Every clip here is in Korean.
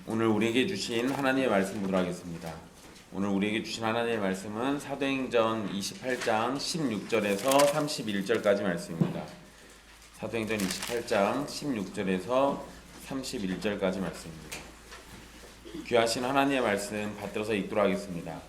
오늘 우리에게 주신 하나님의 말씀 보도록 하겠습니다. 오늘 우리에게 주신 하나님의 말씀은 사도행전 28장 16절에서 31절까지 말씀입니다. 사도행전 28장 16절에서 31절까지 말씀입니다. 귀하신 하나님의 말씀 받들어서 읽도록 하겠습니다.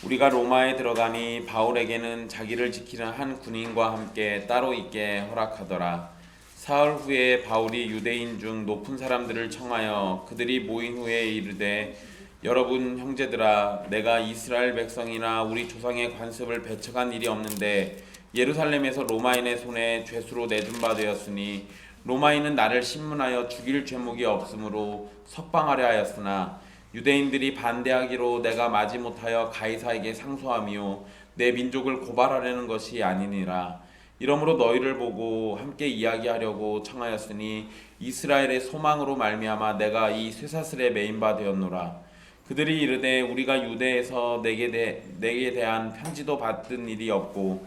우리가 로마에 들어가니 바울에게는 자기를 지키는 한 군인과 함께 따로 있게 허락하더라. 사흘 후에 바울이 유대인 중 높은 사람들을 청하여 그들이 모인 후에 이르되, 여러분 형제들아, 내가 이스라엘 백성이나 우리 조상의 관습을 배척한 일이 없는데 예루살렘에서 로마인의 손에 죄수로 내준 바 되었으니 로마인은 나를 신문하여 죽일 죄목이 없으므로 석방하려 하였으나 유대인들이 반대하기로 내가 마지못하여 가이사에게 상소하며 내 민족을 고발하려는 것이 아니니라. 이러므로 너희를 보고 함께 이야기하려고 청하였으니 이스라엘의 소망으로 말미암아 내가 이 쇠사슬에 매인 바 되었노라. 그들이 이르되, 우리가 유대에서 내게 대한 편지도 받은 일이 없고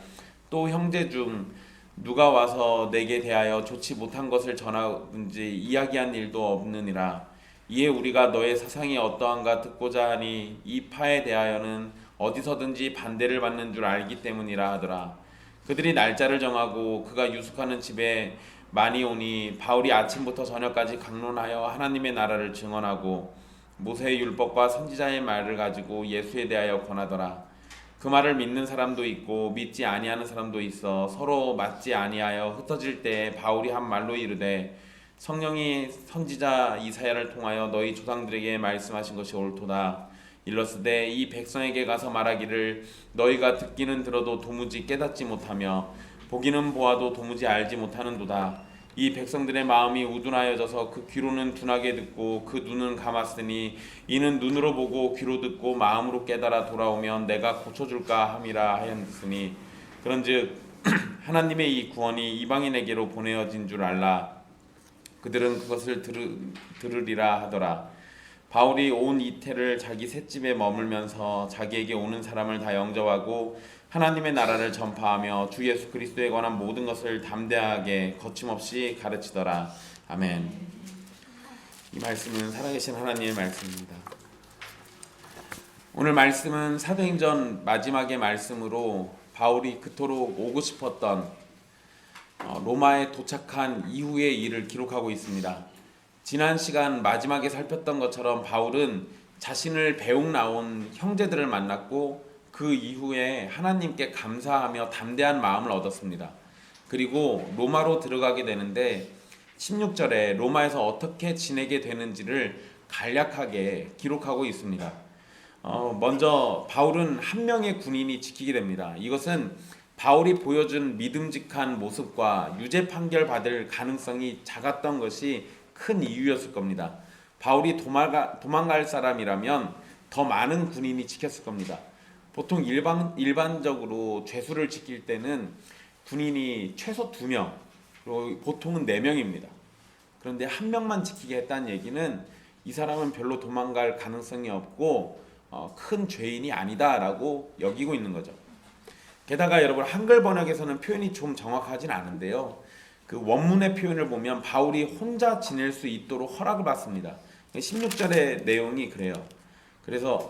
또 형제 중 누가 와서 내게 대하여 좋지 못한 것을 전하든지 이야기한 일도 없느니라. 이에 우리가 너의 사상이 어떠한가 듣고자 하니 이 파에 대하여는 어디서든지 반대를 받는 줄 알기 때문이라 하더라. 그들이 날짜를 정하고 그가 유숙하는 집에 많이 오니 바울이 아침부터 저녁까지 강론하여 하나님의 나라를 증언하고 모세의 율법과 선지자의 말을 가지고 예수에 대하여 권하더라. 그 말을 믿는 사람도 있고 믿지 아니하는 사람도 있어 서로 맞지 아니하여 흩어질 때 바울이 한 말로 이르되, 성령이 선지자 이사야를 통하여 너희 조상들에게 말씀하신 것이 옳도다. 일러스되 이 백성에게 가서 말하기를, 너희가 듣기는 들어도 도무지 깨닫지 못하며 보기는 보아도 도무지 알지 못하는도다. 이 백성들의 마음이 우둔하여져서 그 귀로는 둔하게 듣고 그 눈은 감았으니 이는 눈으로 보고 귀로 듣고 마음으로 깨달아 돌아오면 내가 고쳐줄까 함이라 하였으니, 그런즉 하나님의 이 구원이 이방인에게로 보내어진 줄 알라. 그들은 그것을 들으리라 하더라. 바울이 온 이태를 자기 셋집에 머물면서 자기에게 오는 사람을 다 영접하고 하나님의 나라를 전파하며 주 예수 그리스도에 관한 모든 것을 담대하게 거침없이 가르치더라. 아멘. 이 말씀은 살아계신 하나님의 말씀입니다. 오늘 말씀은 사도행전 마지막의 말씀으로 바울이 그토록 오고 싶었던 로마에 도착한 이후의 일을 기록하고 있습니다. 지난 시간 마지막에 살폈던 것처럼 바울은 자신을 배웅 나온 형제들을 만났고 그 이후에 하나님께 감사하며 담대한 마음을 얻었습니다. 그리고 로마로 들어가게 되는데 16절에 로마에서 어떻게 지내게 되는지를 간략하게 기록하고 있습니다. 먼저 바울은 한 명의 군인이 지키게 됩니다. 이것은 바울이 보여준 믿음직한 모습과 유죄 판결 받을 가능성이 작았던 것이 큰 이유였을 겁니다. 바울이 도망갈 사람이라면 더 많은 군인이 지켰을 겁니다. 보통 일반적으로 죄수를 지킬 때는 군인이 최소 2명, 그리고 보통은 4명입니다. 그런데 한 명만 지키게 했다는 얘기는 이 사람은 별로 도망갈 가능성이 없고 큰 죄인이 아니다라고 여기고 있는 거죠. 게다가 여러분, 한글 번역에서는 표현이 좀 정확하진 않은데요. 그 원문의 표현을 보면 바울이 혼자 지낼 수 있도록 허락을 받습니다. 16절의 내용이 그래요. 그래서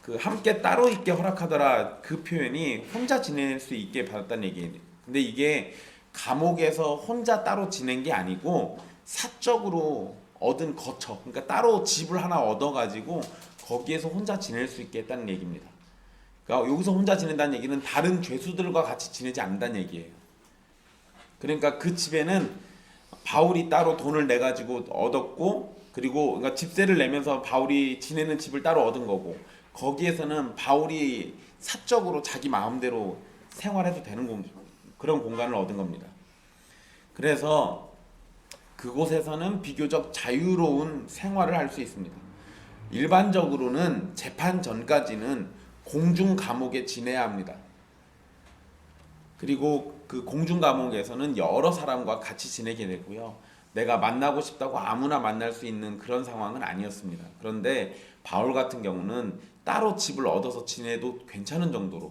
그 함께 따로 있게 허락하더라, 그 표현이 혼자 지낼 수 있게 받았다는 얘기예요. 근데 이게 감옥에서 혼자 따로 지낸 게 아니고 사적으로 얻은 거처, 그러니까 따로 집을 하나 얻어가지고 거기에서 혼자 지낼 수 있게 했다는 얘기입니다. 그러니까 여기서 혼자 지낸다는 얘기는 다른 죄수들과 같이 지내지 않는다는 얘기예요. 그러니까 그 집에는 바울이 따로 돈을 내 가지고 얻었고, 그리고 그러니까 집세를 내면서 바울이 지내는 집을 따로 얻은 거고, 거기에서는 바울이 사적으로 자기 마음대로 생활해도 되는 그런 공간을 얻은 겁니다. 그래서 그곳에서는 비교적 자유로운 생활을 할 수 있습니다. 일반적으로는 재판 전까지는 공중 감옥에 지내야 합니다. 그리고 그 공중 감옥에서는 여러 사람과 같이 지내게 되고요. 내가 만나고 싶다고 아무나 만날 수 있는 그런 상황은 아니었습니다. 그런데 바울 같은 경우는 따로 집을 얻어서 지내도 괜찮은 정도로,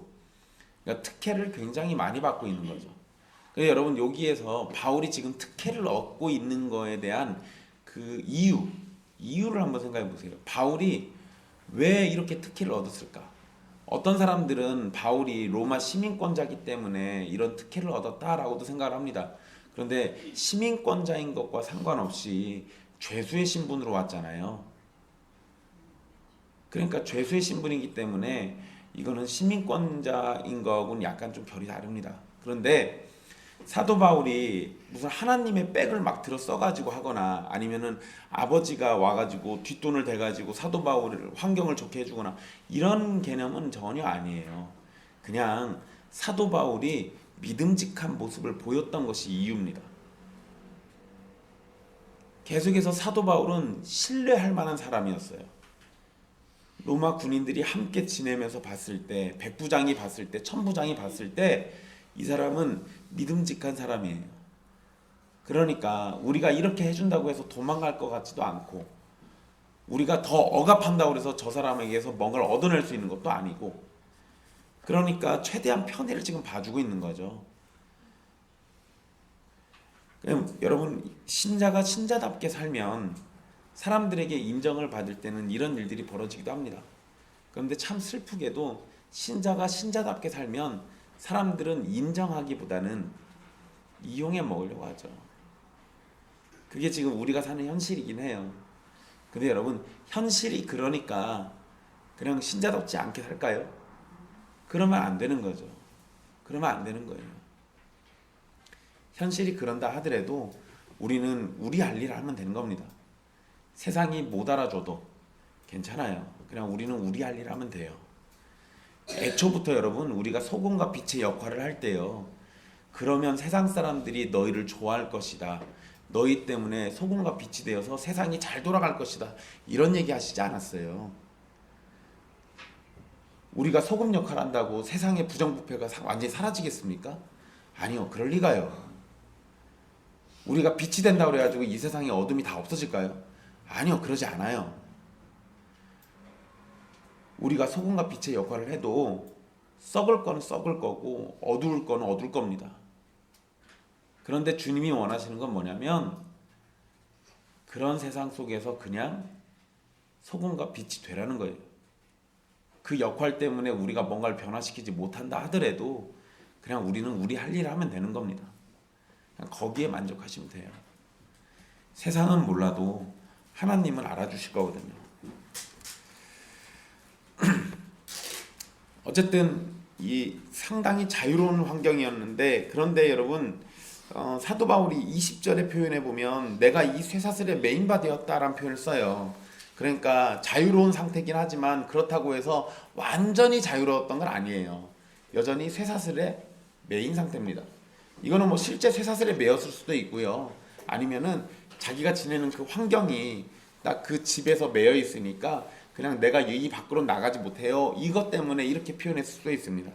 그러니까 특혜를 굉장히 많이 받고 있는 거죠. 그래서 여러분, 여기에서 바울이 지금 특혜를 얻고 있는 거에 대한 그 이유, 이유를 한번 생각해 보세요. 바울이 왜 이렇게 특혜를 얻었을까? 어떤 사람들은 바울이 로마 시민권자이기 때문에 이런 특혜를 얻었다라고도 생각을 합니다. 그런데 시민권자인 것과 상관없이 죄수의 신분으로 왔잖아요. 그러니까 죄수의 신분이기 때문에 이거는 시민권자인 거하고는 약간 좀 결이 다릅니다. 그런데 사도 바울이 무슨 하나님의 백을 막 들어 써가지고 하거나 아니면은 아버지가 와가지고 뒷돈을 대가지고 사도 바울을 환경을 좋게 해주거나 이런 개념은 전혀 아니에요. 그냥 사도 바울이 믿음직한 모습을 보였던 것이 이유입니다. 계속해서 사도 바울은 신뢰할 만한 사람이었어요. 로마 군인들이 함께 지내면서 봤을 때, 백부장이 봤을 때, 천부장이 봤을 때 이 사람은 믿음직한 사람이에요. 그러니까 우리가 이렇게 해준다고 해서 도망갈 것 같지도 않고 우리가 더 억압한다고 해서 저 사람에게서 뭔가를 얻어낼 수 있는 것도 아니고 그러니까 최대한 편의를 지금 봐주고 있는 거죠. 그럼 여러분 신자가 신자답게 살면 사람들에게 인정을 받을 때는 이런 일들이 벌어지기도 합니다. 그런데 참 슬프게도 신자가 신자답게 살면 사람들은 인정하기보다는 이용해 먹으려고 하죠. 그게 지금 우리가 사는 현실이긴 해요. 근데 여러분 현실이 그러니까 그냥 신자답지 않게 살까요? 그러면 안 되는 거죠. 그러면 안 되는 거예요. 현실이 그런다 하더라도 우리는 우리 할 일을 하면 되는 겁니다. 세상이 못 알아줘도 괜찮아요. 그냥 우리는 우리 할 일을 하면 돼요. 애초부터 여러분 우리가 소금과 빛의 역할을 할 때요. 그러면 세상 사람들이 너희를 좋아할 것이다. 너희 때문에 소금과 빛이 되어서 세상이 잘 돌아갈 것이다. 이런 얘기 하시지 않았어요. 우리가 소금 역할을 한다고 세상의 부정부패가 완전히 사라지겠습니까? 아니요. 그럴 리가요. 우리가 빛이 된다고 그래가지고 이 세상에 어둠이 다 없어질까요? 아니요. 그러지 않아요. 우리가 소금과 빛의 역할을 해도 썩을 거는 썩을 거고 어두울 거는 어두울 겁니다. 그런데 주님이 원하시는 건 뭐냐면 그런 세상 속에서 그냥 소금과 빛이 되라는 거예요. 그 역할 때문에 우리가 뭔가를 변화시키지 못한다 하더라도 그냥 우리는 우리 할 일을 하면 되는 겁니다. 그냥 거기에 만족하시면 돼요. 세상은 몰라도 하나님은 알아주실 거거든요. 어쨌든 이 상당히 자유로운 환경이었는데 그런데 여러분 사도 바울이 20절에 표현해 보면 내가 이 쇠사슬에 메인바 되었다라는 표현을 써요. 그러니까 자유로운 상태긴 하지만 그렇다고 해서 완전히 자유로웠던 건 아니에요. 여전히 쇠사슬에 매인 상태입니다. 이거는 뭐 실제 쇠사슬에 매였을 수도 있고요. 아니면은 자기가 지내는 그 환경이 딱 그 집에서 매여 있으니까 그냥 내가 이 밖으로 나가지 못해요. 이것 때문에 이렇게 표현했을 수도 있습니다.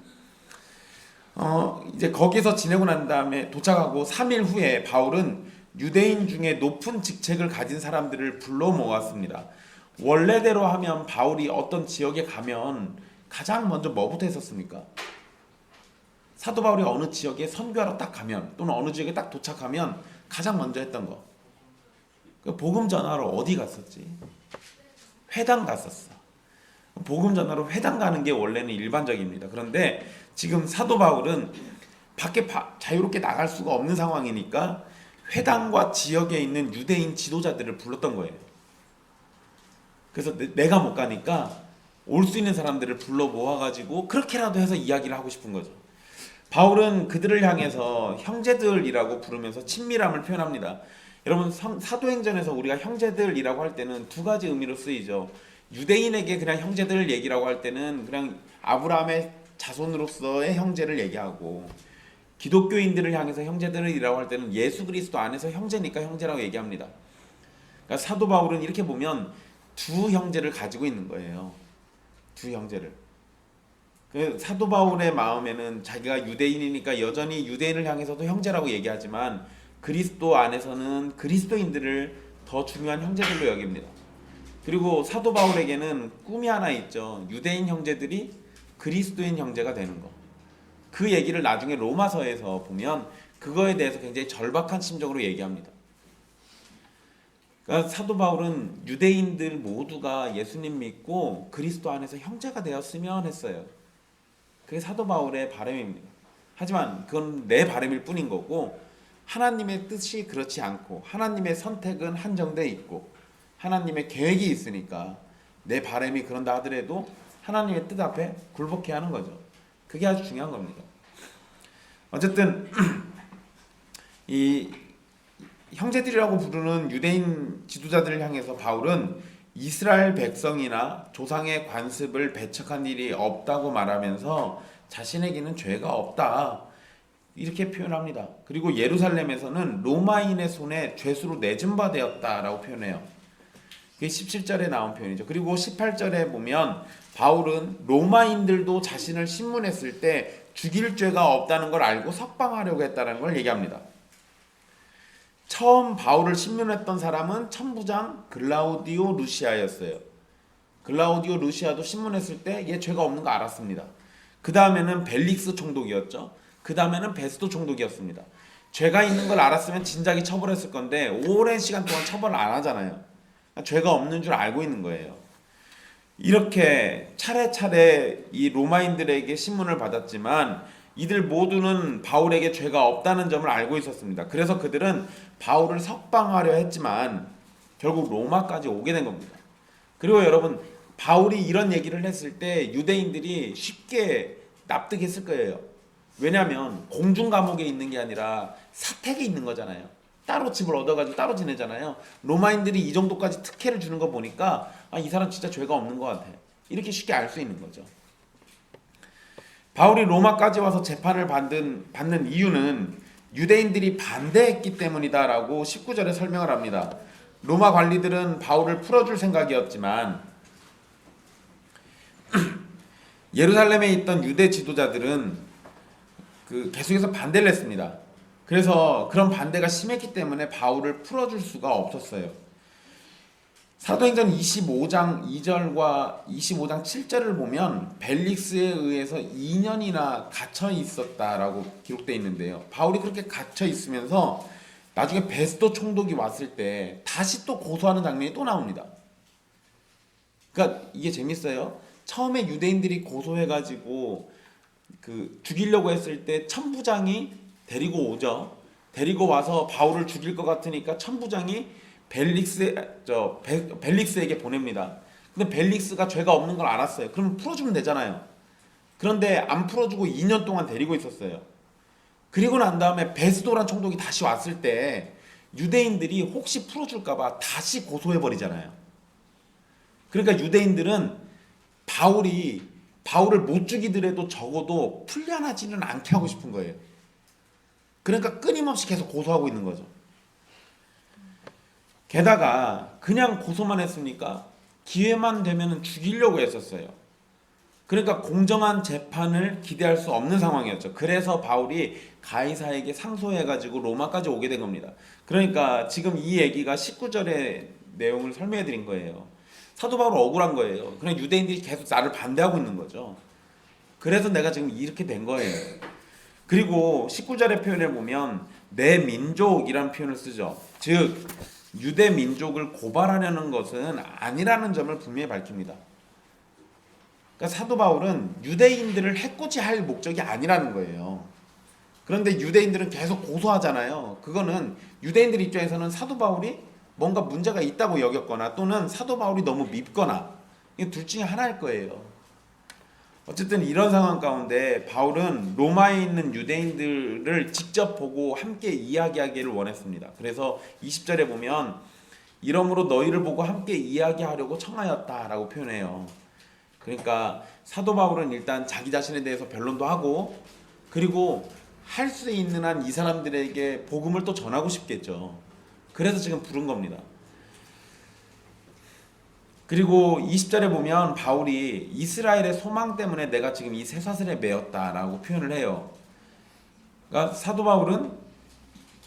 이제 거기서 지내고 난 다음에 도착하고 3일 후에 바울은 유대인 중에 높은 직책을 가진 사람들을 불러 모았습니다. 원래대로 하면 바울이 어떤 지역에 가면 가장 먼저 뭐부터 했었습니까? 사도 바울이 어느 지역에 선교하러 딱 가면 또는 어느 지역에 딱 도착하면 가장 먼저 했던 거. 복음 전하러 어디 갔었지? 회당 갔었어. 복음 전하러 회당 가는 게 원래는 일반적입니다. 그런데 지금 사도 바울은 밖에 자유롭게 나갈 수가 없는 상황이니까 회당과 지역에 있는 유대인 지도자들을 불렀던 거예요. 그래서 내가 못 가니까 올 수 있는 사람들을 불러 모아가지고 그렇게라도 해서 이야기를 하고 싶은 거죠. 바울은 그들을 향해서 형제들이라고 부르면서 친밀함을 표현합니다. 여러분 사도행전에서 우리가 형제들이라고 할 때는 두 가지 의미로 쓰이죠. 유대인에게 그냥 형제들 얘기라고 할 때는 그냥 아브라함의 자손으로서의 형제를 얘기하고 기독교인들을 향해서 형제들이라고 할 때는 예수 그리스도 안에서 형제니까 형제라고 얘기합니다. 그러니까 사도 바울은 이렇게 보면 두 형제를 가지고 있는 거예요. 두 형제를. 사도 바울의 마음에는 자기가 유대인이니까 여전히 유대인을 향해서도 형제라고 얘기하지만 그리스도 안에서는 그리스도인들을 더 중요한 형제들로 여깁니다. 그리고 사도 바울에게는 꿈이 하나 있죠. 유대인 형제들이 그리스도인 형제가 되는 거. 그 얘기를 나중에 로마서에서 보면 그거에 대해서 굉장히 절박한 심정으로 얘기합니다. 그러니까 사도 바울은 유대인들 모두가 예수님 믿고 그리스도 안에서 형제가 되었으면 했어요. 그게 사도 바울의 바람입니다. 하지만 그건 내 바람일 뿐인 거고 하나님의 뜻이 그렇지 않고 하나님의 선택은 한정돼 있고 하나님의 계획이 있으니까 내 바람이 그런다 하더라도 하나님의 뜻 앞에 굴복해야 하는 거죠. 그게 아주 중요한 겁니다. 어쨌든 이 형제들이라고 부르는 유대인 지도자들을 향해서 바울은 이스라엘 백성이나 조상의 관습을 배척한 일이 없다고 말하면서 자신에게는 죄가 없다 이렇게 표현합니다. 그리고 예루살렘에서는 로마인의 손에 죄수로 내준 바 되었다라고 표현해요. 그게 17절에 나온 표현이죠. 그리고 18절에 보면 바울은 로마인들도 자신을 신문했을 때 죽일 죄가 없다는 걸 알고 석방하려고 했다는 걸 얘기합니다. 처음 바울을 신문했던 사람은 천부장 글라우디오 루시아였어요. 글라우디오 루시아도 신문했을 때 얘 죄가 없는 거 알았습니다. 그 다음에는 벨릭스 총독이었죠. 그 다음에는 베스도 총독이었습니다. 죄가 있는 걸 알았으면 진작에 처벌했을 건데 오랜 시간 동안 처벌을 안 하잖아요. 죄가 없는 줄 알고 있는 거예요. 이렇게 차례차례 이 로마인들에게 신문을 받았지만 이들 모두는 바울에게 죄가 없다는 점을 알고 있었습니다. 그래서 그들은 바울을 석방하려 했지만 결국 로마까지 오게 된 겁니다. 그리고 여러분, 바울이 이런 얘기를 했을 때 유대인들이 쉽게 납득했을 거예요. 왜냐하면 공중 감옥에 있는 게 아니라 사택에 있는 거잖아요. 따로 집을 얻어가지고 따로 지내잖아요. 로마인들이 이 정도까지 특혜를 주는 거 보니까 이 사람 진짜 죄가 없는 것 같아. 이렇게 쉽게 알 수 있는 거죠. 바울이 로마까지 와서 재판을 받는 이유는 유대인들이 반대했기 때문이다라고 19절에 설명을 합니다. 로마 관리들은 바울을 풀어줄 생각이었지만 예루살렘에 있던 유대 지도자들은 계속해서 반대를 했습니다. 그래서 그런 반대가 심했기 때문에 바울을 풀어줄 수가 없었어요. 사도행전 25장 2절과 25장 7절을 보면 벨릭스에 의해서 2년이나 갇혀 있었다라고 기록되어 있는데요. 바울이 그렇게 갇혀 있으면서 나중에 베스도 총독이 왔을 때 다시 또 고소하는 장면이 또 나옵니다. 그러니까 이게 재밌어요. 처음에 유대인들이 고소해가지고 죽이려고 했을 때 천부장이 데리고 오죠. 데리고 와서 바울을 죽일 것 같으니까 천부장이 벨릭스에게 보냅니다. 근데 벨릭스가 죄가 없는 걸 알았어요. 그럼 풀어주면 되잖아요. 그런데 안 풀어주고 2년 동안 데리고 있었어요. 그리고 난 다음에 베스도란 총독이 다시 왔을 때 유대인들이 혹시 풀어줄까봐 다시 고소해버리잖아요. 그러니까 유대인들은 바울을 못 죽이더라도 적어도 풀려나지는 않게 하고 싶은 거예요. 그러니까 끊임없이 계속 고소하고 있는 거죠. 게다가 그냥 고소만 했으니까 기회만 되면 죽이려고 했었어요. 그러니까 공정한 재판을 기대할 수 없는 상황이었죠. 그래서 바울이 가이사에게 상소해가지고 로마까지 오게 된 겁니다. 그러니까 지금 이 얘기가 19절의 내용을 설명해 드린 거예요. 사도 바울 억울한 거예요. 그냥 유대인들이 계속 나를 반대하고 있는 거죠. 그래서 내가 지금 이렇게 된 거예요. 그리고 19절의 표현을 보면 내 민족이라는 표현을 쓰죠. 즉 유대 민족을 고발하려는 것은 아니라는 점을 분명히 밝힙니다. 그러니까 사도 바울은 유대인들을 해코지할 목적이 아니라는 거예요. 그런데 유대인들은 계속 고소하잖아요. 그거는 유대인들 입장에서는 사도 바울이 뭔가 문제가 있다고 여겼거나 또는 사도 바울이 너무 밉거나 이게 둘 중에 하나일 거예요. 어쨌든 이런 상황 가운데 바울은 로마에 있는 유대인들을 직접 보고 함께 이야기하기를 원했습니다. 그래서 20절에 보면 이러므로 너희를 보고 함께 이야기하려고 청하였다라고 표현해요. 그러니까 사도 바울은 일단 자기 자신에 대해서 변론도 하고 그리고 할 수 있는 한 이 사람들에게 복음을 또 전하고 싶겠죠. 그래서 지금 부른 겁니다. 그리고 20절에 보면 바울이 이스라엘의 소망 때문에 내가 지금 이 쇠사슬에 매였다라고 표현을 해요. 그러니까 사도 바울은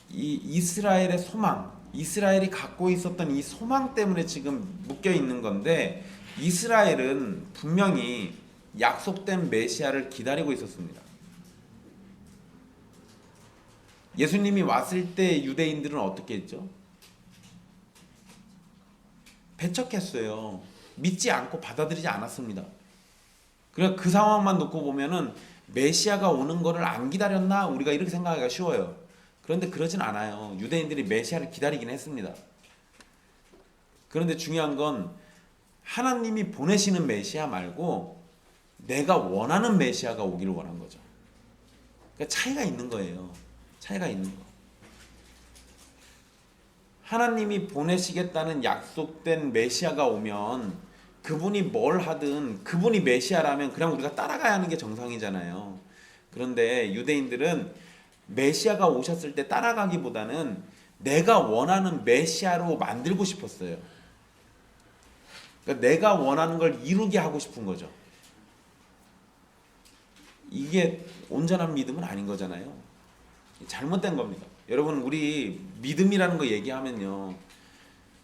이 이스라엘의 소망, 이스라엘이 갖고 있었던 이 소망 때문에 지금 묶여 있는 건데 이스라엘은 분명히 약속된 메시아를 기다리고 있었습니다. 예수님이 왔을 때 유대인들은 어떻게 했죠? 배척했어요. 믿지 않고 받아들이지 않았습니다. 그러니까 그 상황만 놓고 보면은 메시아가 오는 거를 안 기다렸나 우리가 이렇게 생각하기가 쉬워요. 그런데 그러진 않아요. 유대인들이 메시아를 기다리긴 했습니다. 그런데 중요한 건 하나님이 보내시는 메시아 말고 내가 원하는 메시아가 오기를 원한 거죠. 그러니까 차이가 있는 거예요. 차이가 있는 거. 하나님이 보내시겠다는 약속된 메시아가 오면 그분이 뭘 하든 그분이 메시아라면 그냥 우리가 따라가야 하는 게 정상이잖아요. 그런데 유대인들은 메시아가 오셨을 때 따라가기보다는 내가 원하는 메시아로 만들고 싶었어요. 그러니까 내가 원하는 걸 이루게 하고 싶은 거죠. 이게 온전한 믿음은 아닌 거잖아요. 잘못된 겁니다. 여러분, 우리 믿음이라는 거 얘기하면요,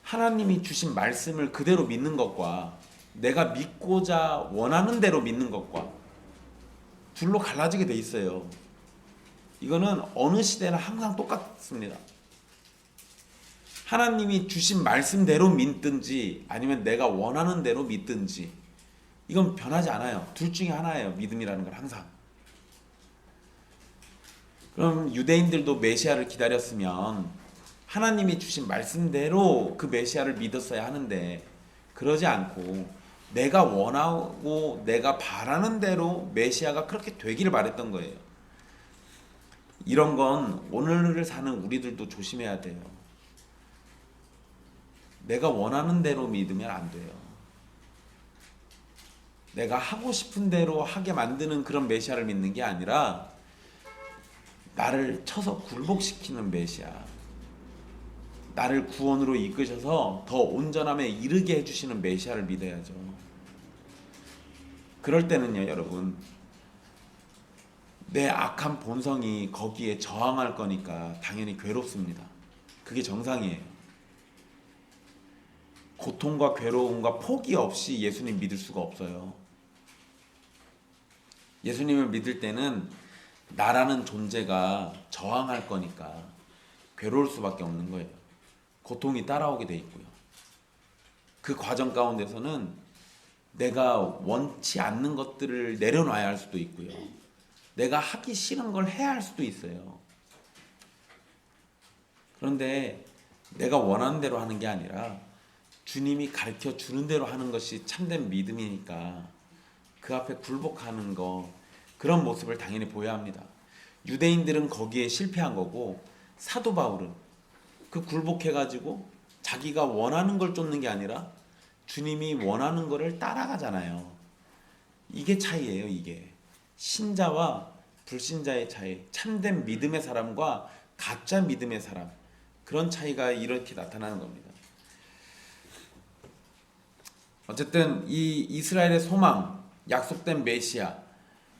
하나님이 주신 말씀을 그대로 믿는 것과 내가 믿고자 원하는 대로 믿는 것과 둘로 갈라지게 돼 있어요. 이거는 어느 시대나 항상 똑같습니다. 하나님이 주신 말씀대로 믿든지 아니면 내가 원하는 대로 믿든지 이건 변하지 않아요. 둘 중에 하나예요. 믿음이라는 건 항상. 그럼 유대인들도 메시아를 기다렸으면 하나님이 주신 말씀대로 그 메시아를 믿었어야 하는데 그러지 않고 내가 원하고 내가 바라는 대로 메시아가 그렇게 되기를 바랬던 거예요. 이런 건 오늘을 사는 우리들도 조심해야 돼요. 내가 원하는 대로 믿으면 안 돼요. 내가 하고 싶은 대로 하게 만드는 그런 메시아를 믿는 게 아니라 나를 쳐서 굴복시키는 메시아, 나를 구원으로 이끄셔서 더 온전함에 이르게 해주시는 메시아를 믿어야죠. 그럴 때는요, 여러분, 내 악한 본성이 거기에 저항할 거니까 당연히 괴롭습니다. 그게 정상이에요. 고통과 괴로움과 포기 없이 예수님 믿을 수가 없어요. 예수님을 믿을 때는 나라는 존재가 저항할 거니까 괴로울 수밖에 없는 거예요. 고통이 따라오게 돼 있고요. 그 과정 가운데서는 내가 원치 않는 것들을 내려놔야 할 수도 있고요. 내가 하기 싫은 걸 해야 할 수도 있어요. 그런데 내가 원하는 대로 하는 게 아니라 주님이 가르쳐 주는 대로 하는 것이 참된 믿음이니까 그 앞에 굴복하는 거, 그런 모습을 당연히 보여야 합니다. 유대인들은 거기에 실패한 거고 사도 바울은 그 굴복해가지고 자기가 원하는 걸 쫓는 게 아니라 주님이 원하는 거를 따라가잖아요. 이게 차이예요. 이게 신자와 불신자의 차이, 참된 믿음의 사람과 가짜 믿음의 사람, 그런 차이가 이렇게 나타나는 겁니다. 어쨌든 이 이스라엘의 소망, 약속된 메시아,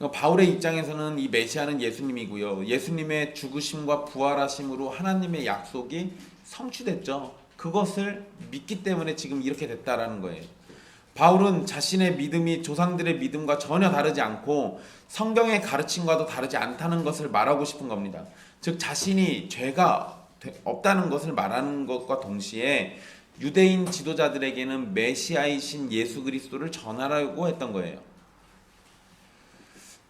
바울의 입장에서는 이 메시아는 예수님이고요. 예수님의 죽으심과 부활하심으로 하나님의 약속이 성취됐죠. 그것을 믿기 때문에 지금 이렇게 됐다라는 거예요. 바울은 자신의 믿음이 조상들의 믿음과 전혀 다르지 않고 성경의 가르침과도 다르지 않다는 것을 말하고 싶은 겁니다. 즉 자신이 죄가 없다는 것을 말하는 것과 동시에 유대인 지도자들에게는 메시아이신 예수 그리스도를 전하라고 했던 거예요.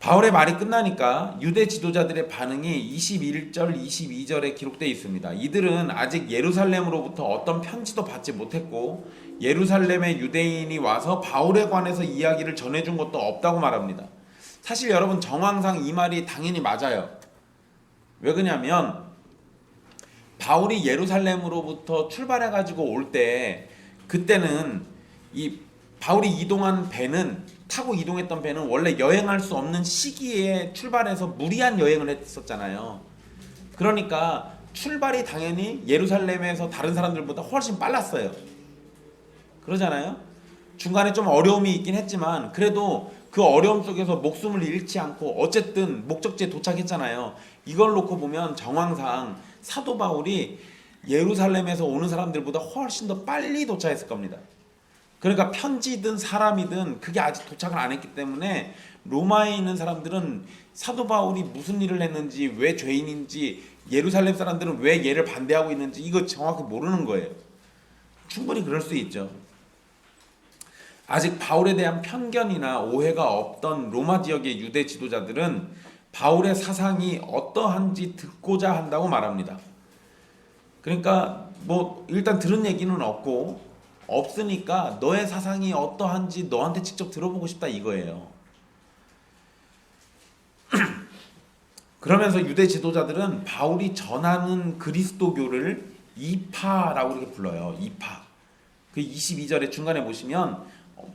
바울의 말이 끝나니까 유대 지도자들의 반응이 21절, 22절에 기록되어 있습니다. 이들은 아직 예루살렘으로부터 어떤 편지도 받지 못했고 예루살렘의 유대인이 와서 바울에 관해서 이야기를 전해준 것도 없다고 말합니다. 사실 여러분, 정황상 이 말이 당연히 맞아요. 왜 그러냐면 바울이 예루살렘으로부터 출발해가지고 올 때, 그때는 이 바울이 이동한 배는, 타고 이동했던 배는 원래 여행할 수 없는 시기에 출발해서 무리한 여행을 했었잖아요. 그러니까 출발이 당연히 예루살렘에서 다른 사람들보다 훨씬 빨랐어요. 그러잖아요. 중간에 좀 어려움이 있긴 했지만 그래도 그 어려움 속에서 목숨을 잃지 않고 어쨌든 목적지에 도착했잖아요. 이걸 놓고 보면 정황상 사도 바울이 예루살렘에서 오는 사람들보다 훨씬 더 빨리 도착했을 겁니다. 그러니까 편지든 사람이든 그게 아직 도착을 안 했기 때문에 로마에 있는 사람들은 사도 바울이 무슨 일을 했는지, 왜 죄인인지, 예루살렘 사람들은 왜 얘를 반대하고 있는지 이거 정확히 모르는 거예요. 충분히 그럴 수 있죠. 아직 바울에 대한 편견이나 오해가 없던 로마 지역의 유대 지도자들은 바울의 사상이 어떠한지 듣고자 한다고 말합니다. 그러니까 뭐 일단 들은 얘기는 없으니까 너의 사상이 어떠한지 너한테 직접 들어보고 싶다 이거예요. 그러면서 유대 지도자들은 바울이 전하는 그리스도교를 이파라고 이렇게 불러요. 이파. 그 22절에 중간에 보시면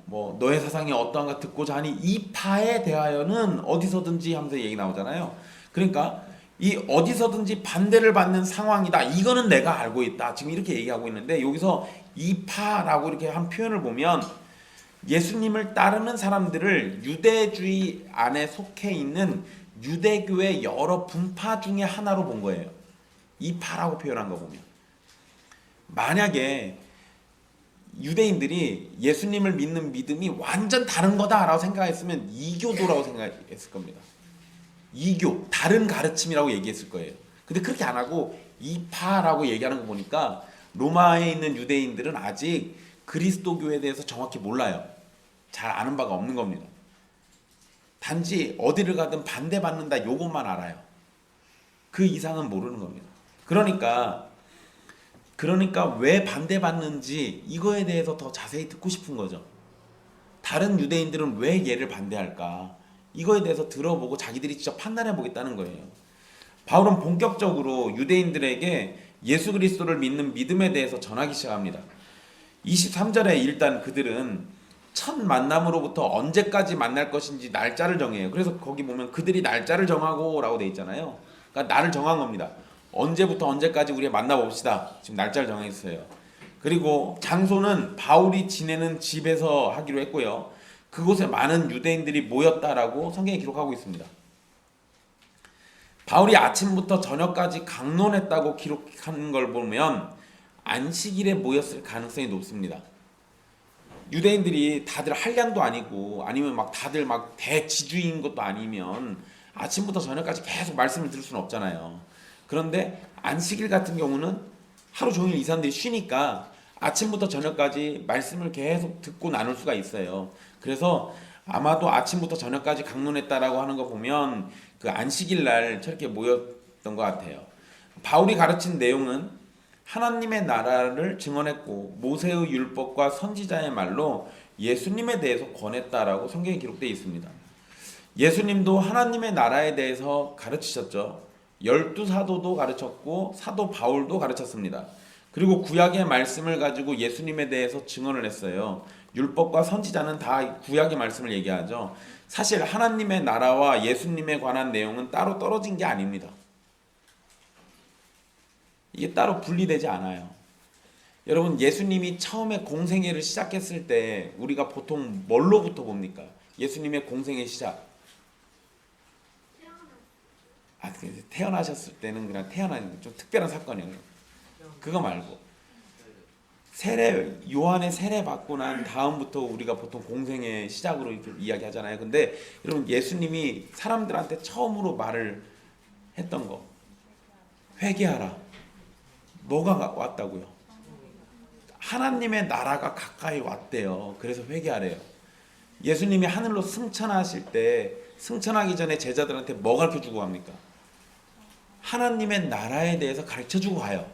뭐 너의 사상이 어떠한가 듣고자 하니 이파에 대하여는 어디서든지 하면서 얘기 나오잖아요. 그러니까 이 어디서든지 반대를 받는 상황이다. 이거는 내가 알고 있다. 지금 이렇게 얘기하고 있는데 여기서 이파라고 이렇게 한 표현을 보면 예수님을 따르는 사람들을 유대주의 안에 속해 있는 유대교의 여러 분파 중에 하나로 본 거예요. 이파라고 표현한 거 보면. 만약에 유대인들이 예수님을 믿는 믿음이 완전 다른 거다라고 생각했으면 이교도라고 생각했을 겁니다. 이교, 다른 가르침이라고 얘기했을 거예요. 근데 그렇게 안 하고 이파라고 얘기하는 거 보니까 로마에 있는 유대인들은 아직 그리스도교에 대해서 정확히 몰라요. 잘 아는 바가 없는 겁니다. 단지 어디를 가든 반대받는다 요것만 알아요. 그 이상은 모르는 겁니다. 그러니까 왜 반대받는지 이거에 대해서 더 자세히 듣고 싶은 거죠. 다른 유대인들은 왜 얘를 반대할까? 이거에 대해서 들어보고 자기들이 직접 판단해 보겠다는 거예요. 바울은 본격적으로 유대인들에게 예수 그리스도를 믿는 믿음에 대해서 전하기 시작합니다. 23절에 일단 그들은 첫 만남으로부터 언제까지 만날 것인지 날짜를 정해요. 그래서 거기 보면 그들이 날짜를 정하고 라고 돼 있잖아요. 그러니까 날을 정한 겁니다. 언제부터 언제까지 우리 만나봅시다. 지금 날짜를 정했어요. 그리고 장소는 바울이 지내는 집에서 하기로 했고요. 그곳에 많은 유대인들이 모였다라고 성경에 기록하고 있습니다. 바울이 아침부터 저녁까지 강론했다고 기록한 걸 보면 안식일에 모였을 가능성이 높습니다. 유대인들이 다들 한량도 아니고 아니면 막 다들 막 대지주인 것도 아니면 아침부터 저녁까지 계속 말씀을 들을 수는 없잖아요. 그런데 안식일 같은 경우는 하루 종일 이 사람들이 쉬니까 아침부터 저녁까지 말씀을 계속 듣고 나눌 수가 있어요. 그래서 아마도 아침부터 저녁까지 강론했다라고 하는 거 보면 그 안식일 날 저렇게 모였던 것 같아요. 바울이 가르친 내용은 하나님의 나라를 증언했고 모세의 율법과 선지자의 말로 예수님에 대해서 권했다라고 성경에 기록되어 있습니다. 예수님도 하나님의 나라에 대해서 가르치셨죠. 12사도도 가르쳤고 사도 바울도 가르쳤습니다. 그리고 구약의 말씀을 가지고 예수님에 대해서 증언을 했어요. 율법과 선지자는 다 구약의 말씀을 얘기하죠. 사실 하나님의 나라와 예수님에 관한 내용은 따로 떨어진 게 아닙니다. 이게 따로 분리되지 않아요. 여러분, 예수님이 처음에 공생애를 시작했을 때 우리가 보통 뭘로부터 봅니까? 예수님의 공생애 시작. 태어나셨을 때는 그냥 태어난 좀 특별한 사건이에요. 그거 말고 요한의 세례 받고 난 다음부터 우리가 보통 공생의 시작으로 이렇게 이야기하잖아요. 근데 여러분, 예수님이 사람들한테 처음으로 말을 했던 거, 회개하라. 뭐가 왔다고요? 하나님의 나라가 가까이 왔대요. 그래서 회개하래요. 예수님이 하늘로 승천하실 때 승천하기 전에 제자들한테 뭐 가르쳐주고 합니까? 하나님의 나라에 대해서 가르쳐주고 가요.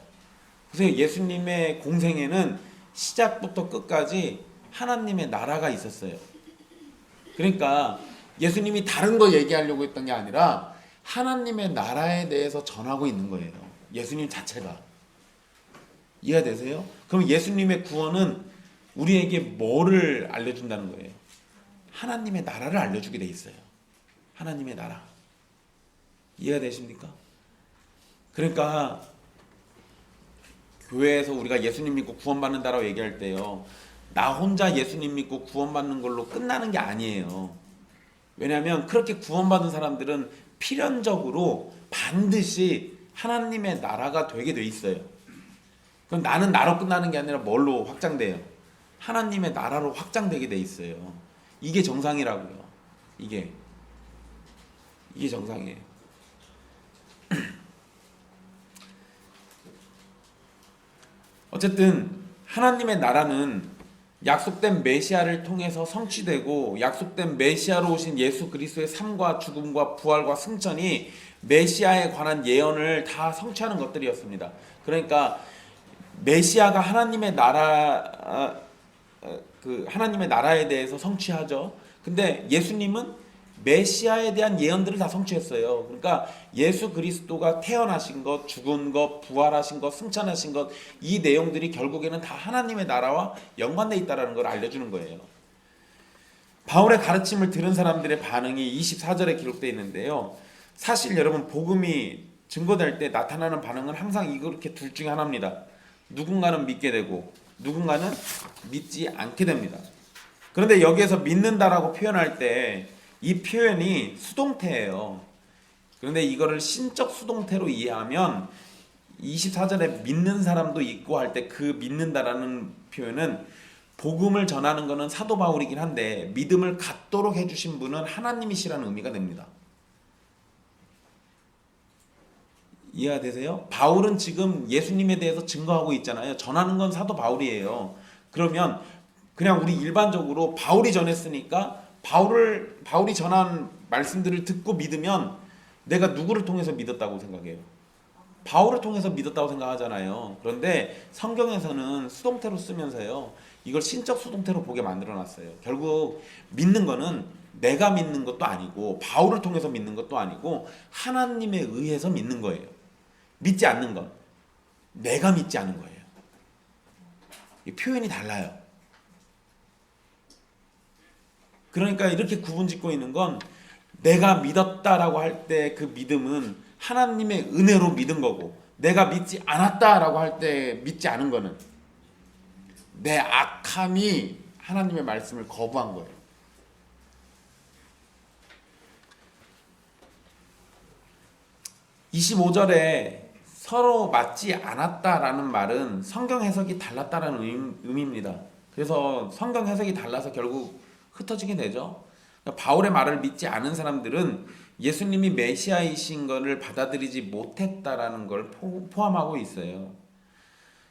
그래서 예수님의 공생애는 시작부터 끝까지 하나님의 나라가 있었어요. 그러니까 예수님이 다른 거 얘기하려고 했던 게 아니라 하나님의 나라에 대해서 전하고 있는 거예요. 예수님 자체가. 이해가 되세요? 그럼 예수님의 구원은 우리에게 뭐를 알려준다는 거예요? 하나님의 나라를 알려주게 돼 있어요. 하나님의 나라. 이해가 되십니까? 그러니까 교회에서 우리가 예수님 믿고 구원받는다라고 얘기할 때요, 나 혼자 예수님 믿고 구원받는 걸로 끝나는 게 아니에요. 왜냐하면 그렇게 구원받은 사람들은 필연적으로 반드시 하나님의 나라가 되게 돼 있어요. 그럼 나는 나로 끝나는 게 아니라 뭘로 확장돼요? 하나님의 나라로 확장되게 돼 있어요. 이게 정상이라고요. 이게 정상이에요. 어쨌든 하나님의 나라는 약속된 메시아를 통해서 성취되고 약속된 메시아로 오신 예수 그리스도의 삶과 죽음과 부활과 승천이 메시아에 관한 예언을 다 성취하는 것들이었습니다. 그러니까 메시아가 하나님의 나라 하나님의 나라에 대해서 성취하죠. 근데 예수님은 메시아에 대한 예언들을 다 성취했어요. 그러니까 예수 그리스도가 태어나신 것, 죽은 것, 부활하신 것, 승천하신 것, 이 내용들이 결국에는 다 하나님의 나라와 연관되어 있다는 걸 알려주는 거예요. 바울의 가르침을 들은 사람들의 반응이 24절에 기록되어 있는데요. 사실 여러분 복음이 증거될 때 나타나는 반응은 항상 이렇게 둘 중에 하나입니다. 누군가는 믿게 되고 누군가는 믿지 않게 됩니다. 그런데 여기에서 믿는다라고 표현할 때 이 표현이 수동태예요. 그런데 이거를 신적 수동태로 이해하면 24절에 믿는 사람도 있고 할 때 그 믿는다라는 표현은 복음을 전하는 것은 사도 바울이긴 한데 믿음을 갖도록 해주신 분은 하나님이시라는 의미가 됩니다. 이해가 되세요? 바울은 지금 예수님에 대해서 증거하고 있잖아요. 전하는 건 사도 바울이에요. 그러면 그냥 우리 일반적으로 바울이 전했으니까 바울이 전한 말씀들을 듣고 믿으면 내가 누구를 통해서 믿었다고 생각해요? 바울을 통해서 믿었다고 생각하잖아요. 그런데 성경에서는 수동태로 쓰면서요. 이걸 신적 수동태로 보게 만들어놨어요. 결국 믿는 거는 내가 믿는 것도 아니고 바울을 통해서 믿는 것도 아니고 하나님에 의해서 믿는 거예요. 믿지 않는 건 내가 믿지 않은 거예요. 이 표현이 달라요. 그러니까 이렇게 구분짓고 있는 건 내가 믿었다라고 할 때 그 믿음은 하나님의 은혜로 믿은 거고 내가 믿지 않았다라고 할 때 믿지 않은 거는 내 악함이 하나님의 말씀을 거부한 거예요. (25절에) 서로 맞지 않았다라는 말은 성경 해석이 달랐다라는 의미입니다. 그래서 성경 해석이 달라서 결국 흩어지게 되죠. 그러니까 바울의 말을 믿지 않은 사람들은 예수님이 메시아이신 것을 받아들이지 못했다라는 걸 포함하고 있어요.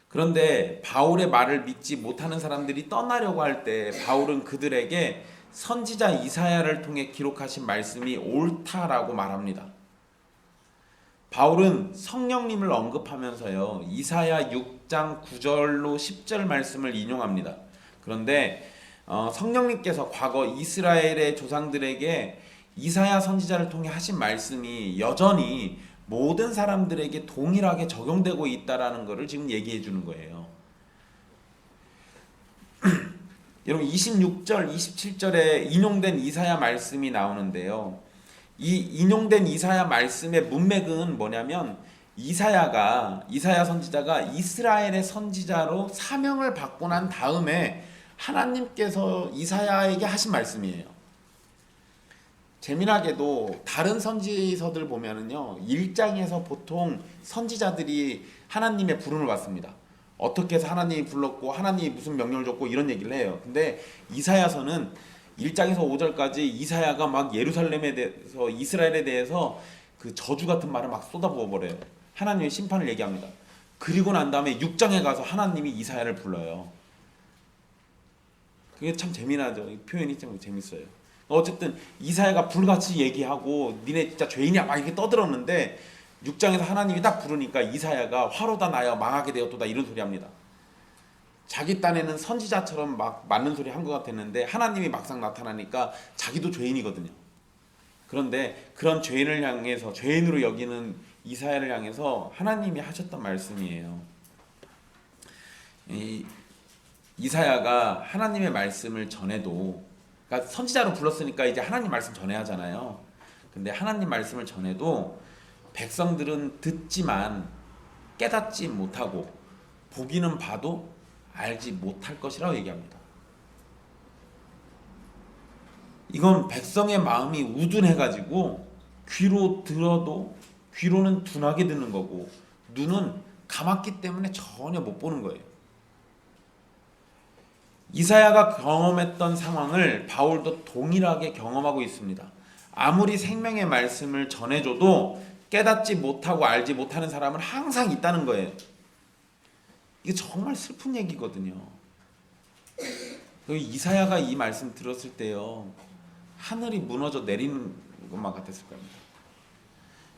그런데 바울의 말을 믿지 못하는 사람들이 떠나려고 할 때 바울은 그들에게 선지자 이사야를 통해 기록하신 말씀이 옳다라고 말합니다. 바울은 성령님을 언급하면서요. 이사야 6장 9절로 10절 말씀을 인용합니다. 그런데 성령님께서 과거 이스라엘의 조상들에게 이사야 선지자를 통해 하신 말씀이 여전히 모든 사람들에게 동일하게 적용되고 있다라는 것을 지금 얘기해 주는 거예요. 여러분 26절, 27절에 인용된 이사야 말씀이 나오는데요. 이 인용된 이사야 말씀의 문맥은 뭐냐면 이사야 선지자가 이스라엘의 선지자로 사명을 받고 난 다음에 하나님께서 이사야에게 하신 말씀이에요. 재미나게도 다른 선지서들 보면은요 1장에서 보통 선지자들이 하나님의 부름을 받습니다. 어떻게 해서 하나님이 불렀고 하나님이 무슨 명령을 줬고 이런 얘기를 해요. 근데 이사야서는 1장에서 5절까지 이사야가 막 예루살렘에 대해서 이스라엘에 대해서 그 저주 같은 말을 막 쏟아부어 버려요. 하나님의 심판을 얘기합니다. 그리고 난 다음에 6장에 가서 하나님이 이사야를 불러요. 그게 참 재미나죠. 이 표현이 참 재밌어요. 어쨌든 이사야가 불같이 얘기하고 니네 진짜 죄인이야 막 이렇게 떠들었는데 6장에서 하나님이 딱 부르니까 이사야가 화로다 나여 망하게 되었도다 이런 소리 합니다. 자기 딴에는 선지자처럼 막 맞는 소리 한 것 같았는데 하나님이 막상 나타나니까 자기도 죄인이거든요. 그런데 그런 죄인을 향해서 죄인으로 여기는 이사야를 향해서 하나님이 하셨던 말씀이에요. 이사야가 하나님의 말씀을 전해도 그러니까 선지자로 불렀으니까 이제 하나님 말씀 전해야 하잖아요. 근데 하나님 말씀을 전해도 백성들은 듣지만 깨닫지 못하고 보기는 봐도 알지 못할 것이라고 얘기합니다. 이건 백성의 마음이 우둔해가지고 귀로 들어도 귀로는 둔하게 듣는 거고 눈은 감았기 때문에 전혀 못 보는 거예요. 이사야가 경험했던 상황을 바울도 동일하게 경험하고 있습니다. 아무리 생명의 말씀을 전해줘도 깨닫지 못하고 알지 못하는 사람은 항상 있다는 거예요. 이게 정말 슬픈 얘기거든요. 그 이사야가 이 말씀 들었을 때요, 하늘이 무너져 내리는 것만 같았을 겁니다.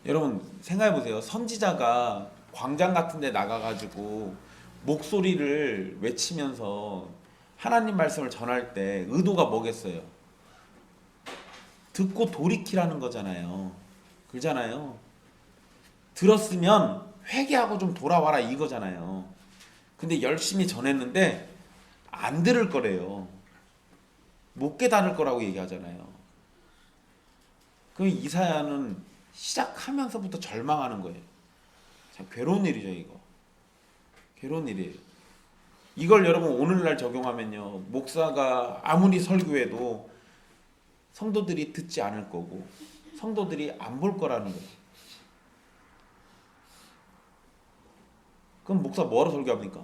여러분 생각해 보세요. 선지자가 광장 같은 데 나가가지고 목소리를 외치면서 하나님 말씀을 전할 때 의도가 뭐겠어요? 듣고 돌이키라는 거잖아요. 그러잖아요. 들었으면 회개하고 좀 돌아와라 이거잖아요. 근데 열심히 전했는데 안 들을 거래요. 못 깨달을 거라고 얘기하잖아요. 그 이사야는 시작하면서부터 절망하는 거예요. 참 괴로운 일이죠, 이거. 괴로운 일이에요. 이걸 여러분 오늘날 적용하면요, 목사가 아무리 설교해도 성도들이 듣지 않을 거고 성도들이 안 볼 거라는 거예요. 그럼 목사 뭐하러 설교합니까?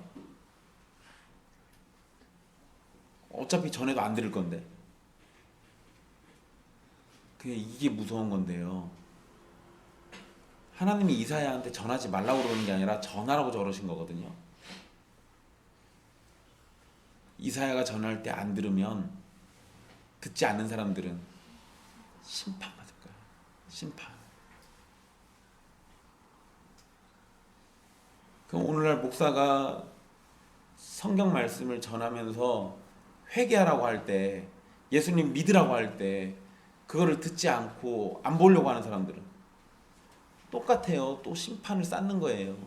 어차피 전해도 안 들을 건데. 이게 무서운 건데요. 하나님이 이사야한테 전하지 말라고 그러는 게 아니라 전하라고 저러신 거거든요. 이사야가 전할 때 안 들으면 듣지 않는 사람들은 심판받을 거예요. 심판. 그럼 오늘날 목사가 성경 말씀을 전하면서 회개하라고 할 때, 예수님 믿으라고 할 때 그거를 듣지 않고 안 보려고 하는 사람들은 똑같아요. 또 심판을 쌓는 거예요.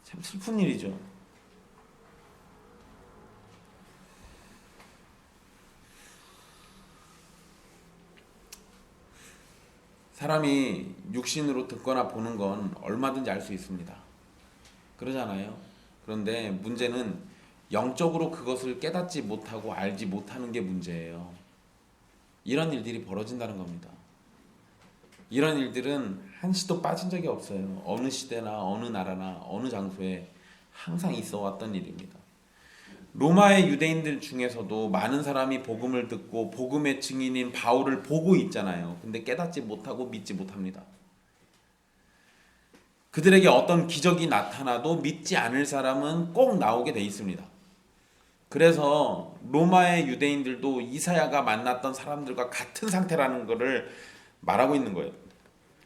참 슬픈 일이죠. 사람이 육신으로 듣거나 보는 건 얼마든지 알 수 있습니다. 그러잖아요. 그런데 문제는 영적으로 그것을 깨닫지 못하고 알지 못하는 게 문제예요. 이런 일들이 벌어진다는 겁니다. 이런 일들은 한시도 빠진 적이 없어요. 어느 시대나 어느 나라나 어느 장소에 항상 있어 왔던 일입니다. 로마의 유대인들 중에서도 많은 사람이 복음을 듣고 복음의 증인인 바울을 보고 있잖아요. 근데 깨닫지 못하고 믿지 못합니다. 그들에게 어떤 기적이 나타나도 믿지 않을 사람은 꼭 나오게 돼 있습니다. 그래서 로마의 유대인들도 이사야가 만났던 사람들과 같은 상태라는 것을 말하고 있는 거예요.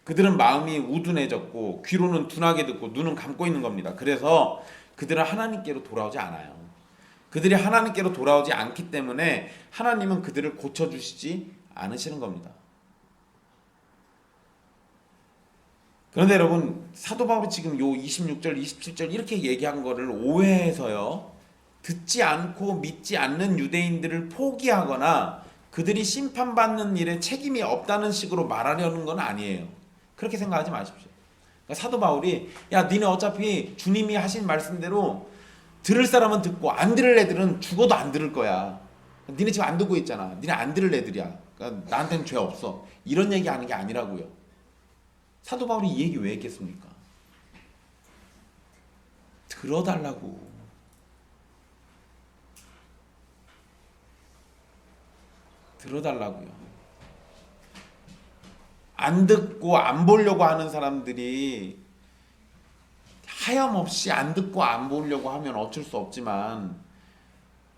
그들은 마음이 우둔해졌고 귀로는 둔하게 듣고 눈은 감고 있는 겁니다. 그래서 그들은 하나님께로 돌아오지 않아요. 그들이 하나님께로 돌아오지 않기 때문에 하나님은 그들을 고쳐주시지 않으시는 겁니다. 그런데 여러분, 사도 바울이 지금 요 26절, 27절 이렇게 얘기한 거를 오해해서요, 듣지 않고 믿지 않는 유대인들을 포기하거나 그들이 심판받는 일에 책임이 없다는 식으로 말하려는 건 아니에요. 그렇게 생각하지 마십시오. 그러니까 사도 바울이, 야, 니네 어차피 주님이 하신 말씀대로 들을 사람은 듣고 안 들을 애들은 죽어도 안 들을 거야. 니네 지금 안 듣고 있잖아. 니네 안 들을 애들이야. 그러니까 나한테는 죄 없어. 이런 얘기 하는 게 아니라고요. 사도 바울이 이 얘기 왜 했겠습니까? 들어달라고. 들어달라고요. 안 듣고 안 보려고 하는 사람들이 하염없이 안 듣고 안 보려고 하면 어쩔 수 없지만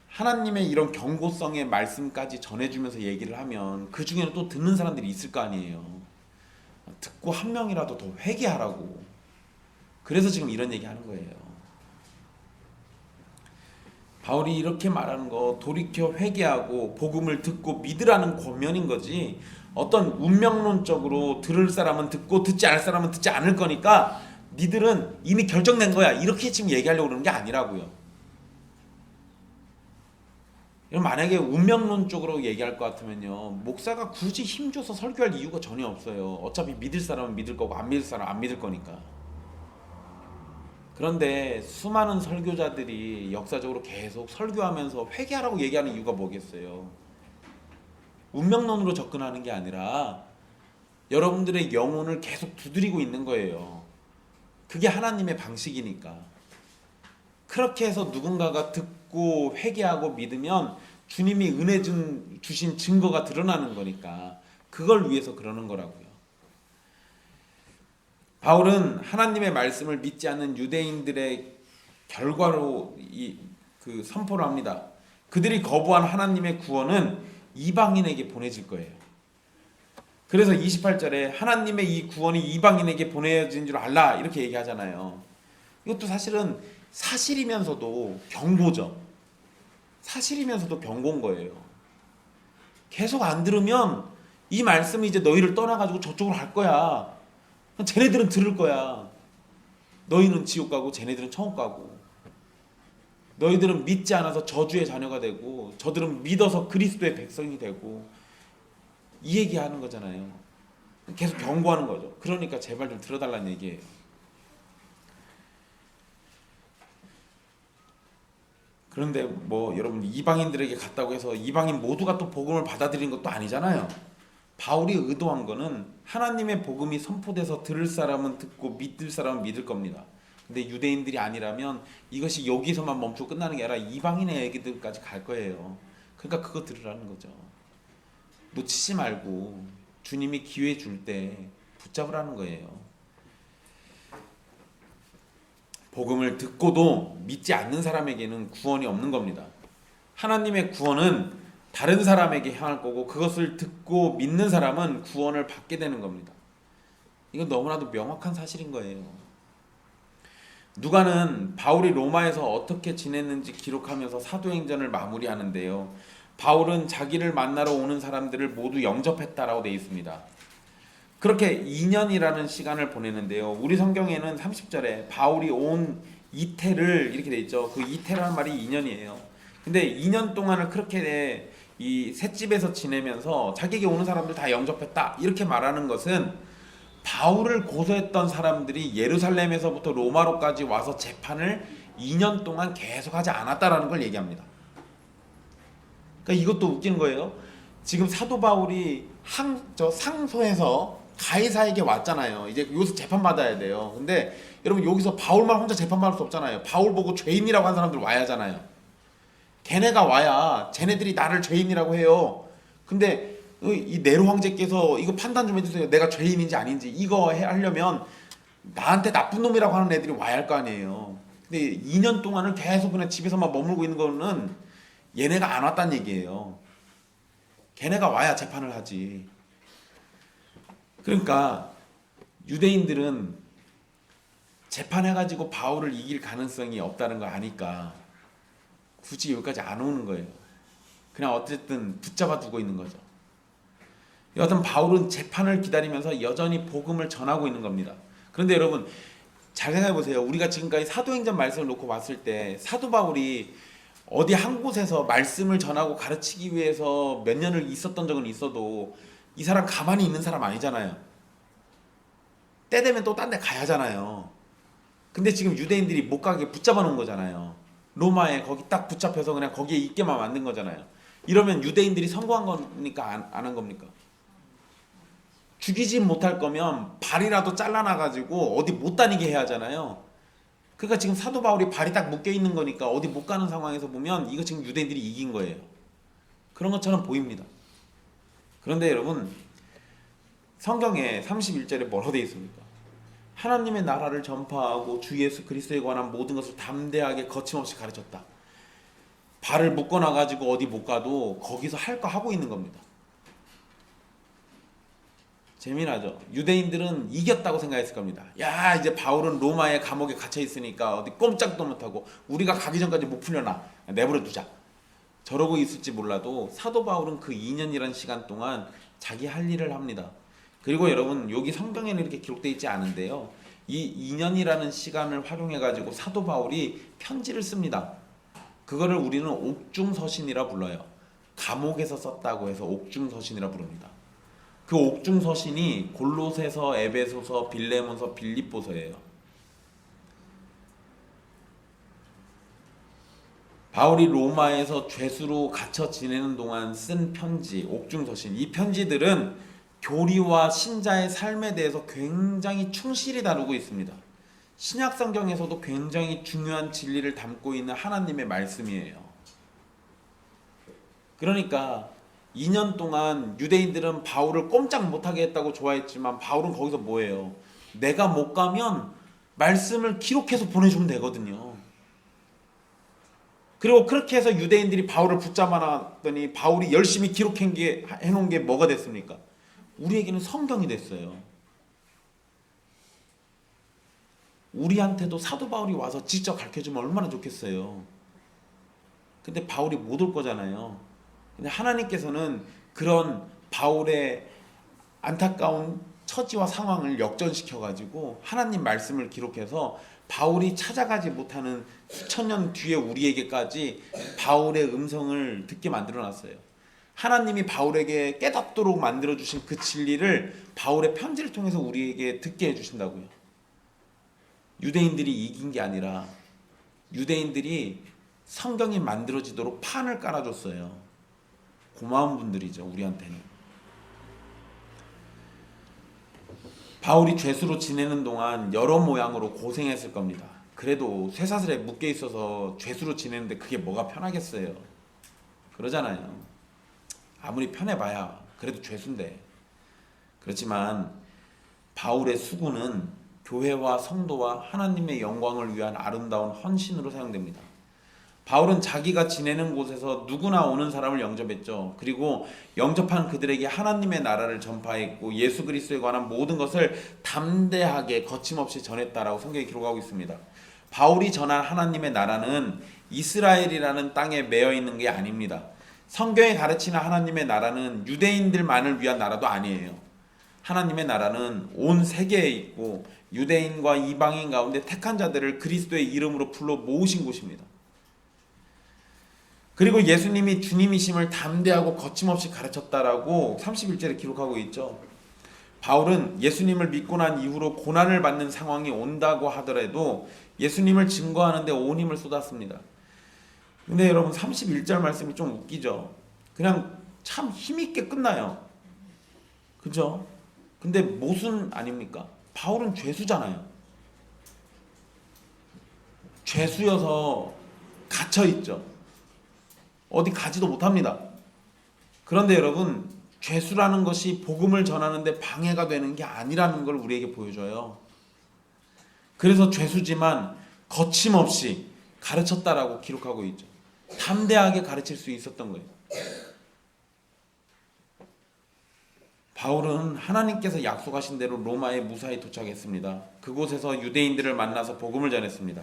하나님의 이런 경고성의 말씀까지 전해주면서 얘기를 하면 그 중에는 또 듣는 사람들이 있을 거 아니에요. 듣고 한 명이라도 더 회개하라고. 그래서 지금 이런 얘기 하는 거예요. 바울이 이렇게 말하는 거 돌이켜 회개하고 복음을 듣고 믿으라는 권면인 거지, 어떤 운명론적으로 들을 사람은 듣고 듣지 않을 사람은 듣지 않을 거니까 니들은 이미 결정된 거야, 이렇게 지금 얘기하려고 그러는 게 아니라고요. 만약에 운명론적으로 얘기할 것 같으면요, 목사가 굳이 힘줘서 설교할 이유가 전혀 없어요. 어차피 믿을 사람은 믿을 거고 안 믿을 사람은 안 믿을 거니까. 그런데 수많은 설교자들이 역사적으로 계속 설교하면서 회개하라고 얘기하는 이유가 뭐겠어요? 운명론으로 접근하는 게 아니라 여러분들의 영혼을 계속 두드리고 있는 거예요. 그게 하나님의 방식이니까. 그렇게 해서 누군가가 듣고 회개하고 믿으면 주님이 은혜 주신 증거가 드러나는 거니까 그걸 위해서 그러는 거라고요. 바울은 하나님의 말씀을 믿지 않는 유대인들의 결과로 그 선포를 합니다. 그들이 거부한 하나님의 구원은 이방인에게 보내질 거예요. 그래서 28절에 하나님의 이 구원이 이방인에게 보내진 줄 알라 이렇게 얘기하잖아요. 이것도 사실은 사실이면서도 경고죠. 사실이면서도 경고인 거예요. 계속 안 들으면 이 말씀이 이제 너희를 떠나가지고 저쪽으로 갈 거야. 쟤네들은 들을 거야. 너희는 지옥 가고 쟤네들은 천국 가고. 너희들은 믿지 않아서 저주의 자녀가 되고 저들은 믿어서 그리스도의 백성이 되고 이 얘기하는 거잖아요. 계속 경고하는 거죠. 그러니까 제발 좀 들어달라는 얘기예요. 그런데 뭐 여러분 이방인들에게 갔다고 해서 이방인 모두가 또 복음을 받아들인 것도 아니잖아요. 바울이 의도한 거는 하나님의 복음이 선포돼서 들을 사람은 듣고 믿을 사람은 믿을 겁니다. 근데 유대인들이 아니라면 이것이 여기서만 멈추고 끝나는 게 아니라 이방인의 얘기들까지 갈 거예요. 그러니까 그거 들으라는 거죠. 놓치지 말고 주님이 기회 줄 때 붙잡으라는 거예요. 복음을 듣고도 믿지 않는 사람에게는 구원이 없는 겁니다. 하나님의 구원은 다른 사람에게 향할 거고 그것을 듣고 믿는 사람은 구원을 받게 되는 겁니다. 이건 너무나도 명확한 사실인 거예요. 누가는 바울이 로마에서 어떻게 지냈는지 기록하면서 사도행전을 마무리하는데요. 바울은 자기를 만나러 오는 사람들을 모두 영접했다라고 되어 있습니다. 그렇게 2년이라는 시간을 보내는데요. 우리 성경에는 30절에 바울이 온 이태를 이렇게 되어 있죠. 그 이태라는 말이 2년이에요. 근데 2년 동안을 그렇게 이 셋집에서 지내면서 자기에게 오는 사람들 다 영접했다 이렇게 말하는 것은 바울을 고소했던 사람들이 예루살렘에서부터 로마로까지 와서 재판을 2년 동안 계속하지 않았다라는 걸 얘기합니다. 그러니까 이것도 웃기는 거예요. 지금 사도 바울이 상소해서 가이사에게 왔잖아요. 이제 여기서 재판 받아야 돼요. 근데 여러분 여기서 바울만 혼자 재판 받을 수 없잖아요. 바울 보고 죄인이라고 한 사람들 와야 하잖아요. 걔네가 와야 쟤네들이 나를 죄인이라고 해요. 근데 이 네로 황제께서 이거 판단 좀 해주세요. 내가 죄인인지 아닌지 이거 하려면 나한테 나쁜 놈이라고 하는 애들이 와야 할 거 아니에요. 근데 2년 동안을 계속 그냥 집에서만 머물고 있는 거는 얘네가 안 왔다는 얘기예요. 걔네가 와야 재판을 하지. 그러니까 유대인들은 재판해가지고 바울을 이길 가능성이 없다는 거 아니까 굳이 여기까지 안 오는 거예요. 그냥 어쨌든 붙잡아 두고 있는 거죠. 여하튼 바울은 재판을 기다리면서 여전히 복음을 전하고 있는 겁니다. 그런데 여러분 잘 생각해 보세요. 우리가 지금까지 사도행전 말씀을 놓고 봤을 때 사도 바울이 어디 한 곳에서 말씀을 전하고 가르치기 위해서 몇 년을 있었던 적은 있어도 이 사람 가만히 있는 사람 아니잖아요. 때 되면 또 딴 데 가야 하잖아요. 근데 지금 유대인들이 못 가게 붙잡아 놓은 거잖아요. 로마에 거기 딱 붙잡혀서 그냥 거기에 있게만 만든 거잖아요. 이러면 유대인들이 성공한 겁니까? 안 한 겁니까? 죽이지 못할 거면 발이라도 잘라놔가지고 어디 못 다니게 해야 하잖아요. 그러니까 지금 사도 바울이 발이 딱 묶여 있는 거니까 어디 못 가는 상황에서 보면 이거 지금 유대인들이 이긴 거예요. 그런 것처럼 보입니다. 그런데 여러분 성경에 31절에 뭐라고 되어 있습니까? 하나님의 나라를 전파하고 주 예수 그리스도에 관한 모든 것을 담대하게 거침없이 가르쳤다. 발을 묶어놔가지고 어디 못 가도 거기서 할 거 하고 있는 겁니다. 재미나죠? 유대인들은 이겼다고 생각했을 겁니다. 야 이제 바울은 로마의 감옥에 갇혀 있으니까 어디 꼼짝도 못하고 우리가 가기 전까지 못 풀려나 내버려 두자. 저러고 있을지 몰라도 사도 바울은 그 2년이라는 시간 동안 자기 할 일을 합니다. 그리고 여러분 여기 성경에는 이렇게 기록되어 있지 않은데요. 이 2년이라는 시간을 활용해 가지고 사도 바울이 편지를 씁니다. 그거를 우리는 옥중서신이라 불러요. 감옥에서 썼다고 해서 옥중서신이라 부릅니다. 그 옥중서신이 골로새서, 에베소서, 빌레몬서, 빌립보서예요. 바울이 로마에서 죄수로 갇혀 지내는 동안 쓴 편지, 옥중서신. 이 편지들은 교리와 신자의 삶에 대해서 굉장히 충실히 다루고 있습니다. 신약 성경에서도 굉장히 중요한 진리를 담고 있는 하나님의 말씀이에요. 그러니까 2년 동안 유대인들은 바울을 꼼짝 못하게 했다고 좋아했지만 바울은 거기서 뭐예요? 내가 못 가면 말씀을 기록해서 보내주면 되거든요. 그리고 그렇게 해서 유대인들이 바울을 붙잡아놨더니 바울이 열심히 해놓은 게 뭐가 됐습니까? 우리에게는 성경이 됐어요. 우리한테도 사도 바울이 와서 직접 가르쳐주면 얼마나 좋겠어요. 근데 바울이 못 올 거잖아요. 근데 하나님께서는 그런 바울의 안타까운 처지와 상황을 역전시켜가지고 하나님 말씀을 기록해서 바울이 찾아가지 못하는 수천 년 뒤에 우리에게까지 바울의 음성을 듣게 만들어놨어요. 하나님이 바울에게 깨닫도록 만들어주신 그 진리를 바울의 편지를 통해서 우리에게 듣게 해주신다고요. 유대인들이 이긴 게 아니라 유대인들이 성경이 만들어지도록 판을 깔아줬어요. 고마운 분들이죠, 우리한테는. 바울이 죄수로 지내는 동안 여러 모양으로 고생했을 겁니다. 그래도 쇠사슬에 묶여 있어서 죄수로 지내는데 그게 뭐가 편하겠어요. 그러잖아요. 아무리 편해봐야 그래도 죄수인데. 그렇지만 바울의 수고는 교회와 성도와 하나님의 영광을 위한 아름다운 헌신으로 사용됩니다. 바울은 자기가 지내는 곳에서 누구나 오는 사람을 영접했죠. 그리고 영접한 그들에게 하나님의 나라를 전파했고 예수 그리스도에 관한 모든 것을 담대하게 거침없이 전했다라고 성경이 기록하고 있습니다. 바울이 전한 하나님의 나라는 이스라엘이라는 땅에 매여 있는 게 아닙니다. 성경에 가르치는 하나님의 나라는 유대인들만을 위한 나라도 아니에요. 하나님의 나라는 온 세계에 있고 유대인과 이방인 가운데 택한 자들을 그리스도의 이름으로 불러 모으신 곳입니다. 그리고 예수님이 주님이심을 담대하고 거침없이 가르쳤다라고 31절에 기록하고 있죠. 바울은 예수님을 믿고 난 이후로 고난을 받는 상황이 온다고 하더라도 예수님을 증거하는 데 온 힘을 쏟았습니다. 근데 여러분 31절 말씀이 좀 웃기죠. 그냥 참 힘있게 끝나요. 그죠? 근데 모순 아닙니까? 바울은 죄수잖아요. 죄수여서 갇혀있죠. 어디 가지도 못합니다. 그런데 여러분, 죄수라는 것이 복음을 전하는데 방해가 되는 게 아니라는 걸 우리에게 보여줘요. 그래서 죄수지만 거침없이 가르쳤다라고 기록하고 있죠. 담대하게 가르칠 수 있었던 거예요. 바울은 하나님께서 약속하신 대로 로마에 무사히 도착했습니다. 그곳에서 유대인들을 만나서 복음을 전했습니다.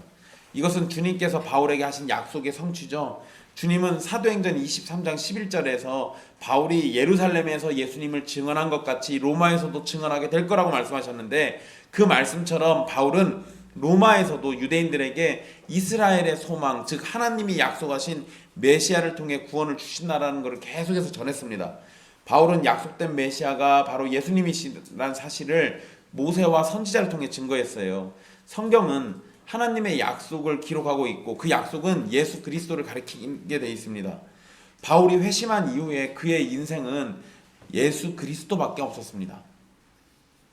이것은 주님께서 바울에게 하신 약속의 성취죠. 주님은 사도행전 23장 11절에서 바울이 예루살렘에서 예수님을 증언한 것 같이 로마에서도 증언하게 될 거라고 말씀하셨는데, 그 말씀처럼 바울은 로마에서도 유대인들에게 이스라엘의 소망, 즉 하나님이 약속하신 메시아를 통해 구원을 주신다라는 것을 계속해서 전했습니다. 바울은 약속된 메시아가 바로 예수님이시라는 사실을 모세와 선지자를 통해 증거했어요. 성경은 하나님의 약속을 기록하고 있고 그 약속은 예수 그리스도를 가리키게 되어 있습니다. 바울이 회심한 이후에 그의 인생은 예수 그리스도밖에 없었습니다.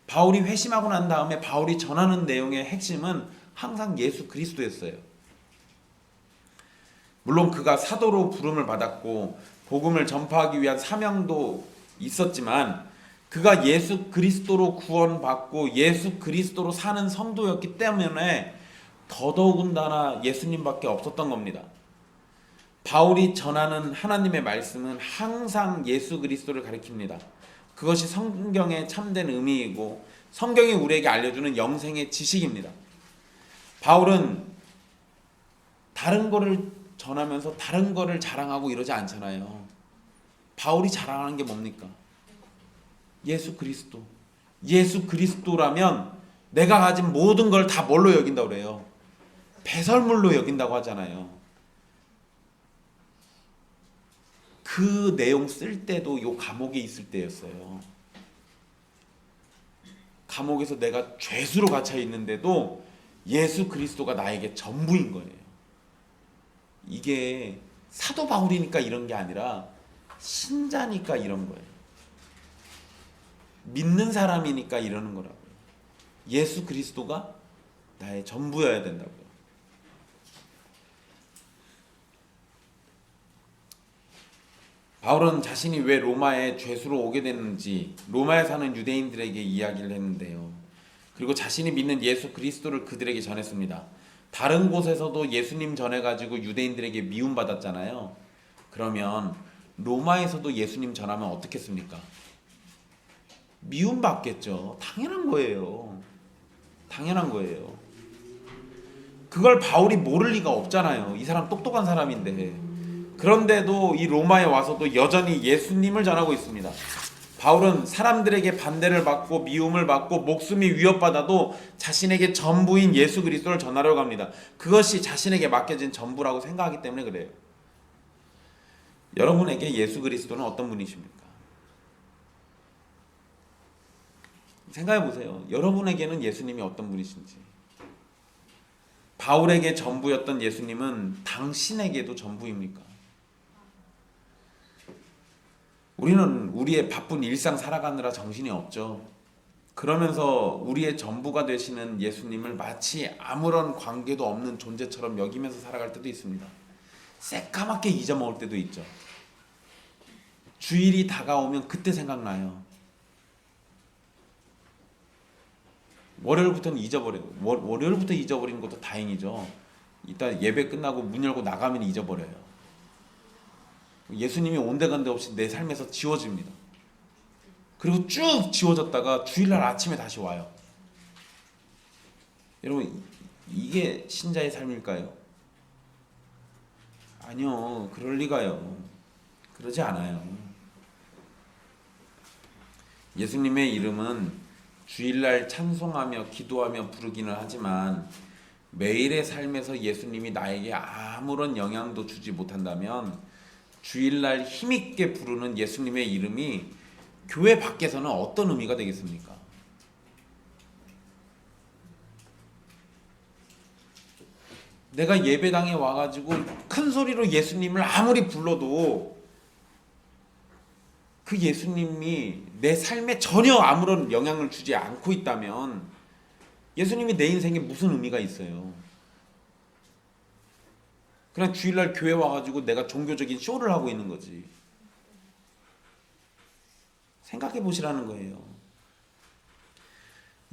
바울이 회심하고 난 다음에 바울이 전하는 내용의 핵심은 항상 예수 그리스도였어요. 물론 그가 사도로 부름을 받았고 복음을 전파하기 위한 사명도 있었지만 그가 예수 그리스도로 구원받고 예수 그리스도로 사는 성도였기 때문에 더더군다나 예수님밖에 없었던 겁니다. 바울이 전하는 하나님의 말씀은 항상 예수 그리스도를 가리킵니다. 그것이 성경의 참된 의미이고 성경이 우리에게 알려주는 영생의 지식입니다. 바울은 다른 거를 전하면서 다른 거를 자랑하고 이러지 않잖아요. 바울이 자랑하는 게 뭡니까? 예수 그리스도. 예수 그리스도라면 내가 가진 모든 걸 다 뭘로 여긴다고 그래요? 배설물로 여긴다고 하잖아요. 그 내용 쓸 때도 요 감옥에 있을 때였어요. 감옥에서 내가 죄수로 갇혀 있는데도 예수 그리스도가 나에게 전부인 거예요. 이게 사도 바울이니까 이런 게 아니라 신자니까 이런 거예요. 믿는 사람이니까 이러는 거라고요. 예수 그리스도가 나의 전부여야 된다고요. 바울은 자신이 왜 로마에 죄수로 오게 됐는지 로마에 사는 유대인들에게 이야기를 했는데요. 그리고 자신이 믿는 예수 그리스도를 그들에게 전했습니다. 다른 곳에서도 예수님 전해가지고 유대인들에게 미움받았잖아요. 그러면 로마에서도 예수님 전하면 어떻겠습니까? 미움받겠죠. 당연한 거예요. 당연한 거예요. 그걸 바울이 모를 리가 없잖아요. 이 사람 똑똑한 사람인데. 그런데도 이 로마에 와서도 여전히 예수님을 전하고 있습니다. 바울은 사람들에게 반대를 받고 미움을 받고 목숨이 위협받아도 자신에게 전부인 예수 그리스도를 전하려고 합니다. 그것이 자신에게 맡겨진 전부라고 생각하기 때문에 그래요. 여러분에게 예수 그리스도는 어떤 분이십니까? 생각해 보세요. 여러분에게는 예수님이 어떤 분이신지. 바울에게 전부였던 예수님은 당신에게도 전부입니까? 우리는 우리의 바쁜 일상 살아가느라 정신이 없죠. 그러면서 우리의 전부가 되시는 예수님을 마치 아무런 관계도 없는 존재처럼 여기면서 살아갈 때도 있습니다. 새까맣게 잊어먹을 때도 있죠. 주일이 다가오면 그때 생각나요. 월요일부터는 잊어버려요. 월요일부터 잊어버리는 것도 다행이죠. 이따 예배 끝나고 문 열고 나가면 잊어버려요. 예수님이 온데간데 없이 내 삶에서 지워집니다. 그리고 쭉 지워졌다가 주일날 아침에 다시 와요. 여러분, 이게 신자의 삶일까요? 아니요, 그럴 리가요. 그러지 않아요. 예수님의 이름은 주일날 찬송하며 기도하며 부르기는 하지만 매일의 삶에서 예수님이 나에게 아무런 영향도 주지 못한다면 주일날 힘있게 부르는 예수님의 이름이 교회 밖에서는 어떤 의미가 되겠습니까? 내가 예배당에 와가지고 큰 소리로 예수님을 아무리 불러도 그 예수님이 내 삶에 전혀 아무런 영향을 주지 않고 있다면 예수님이 내 인생에 무슨 의미가 있어요? 그냥 주일날 교회 와가지고 내가 종교적인 쇼를 하고 있는 거지. 생각해 보시라는 거예요.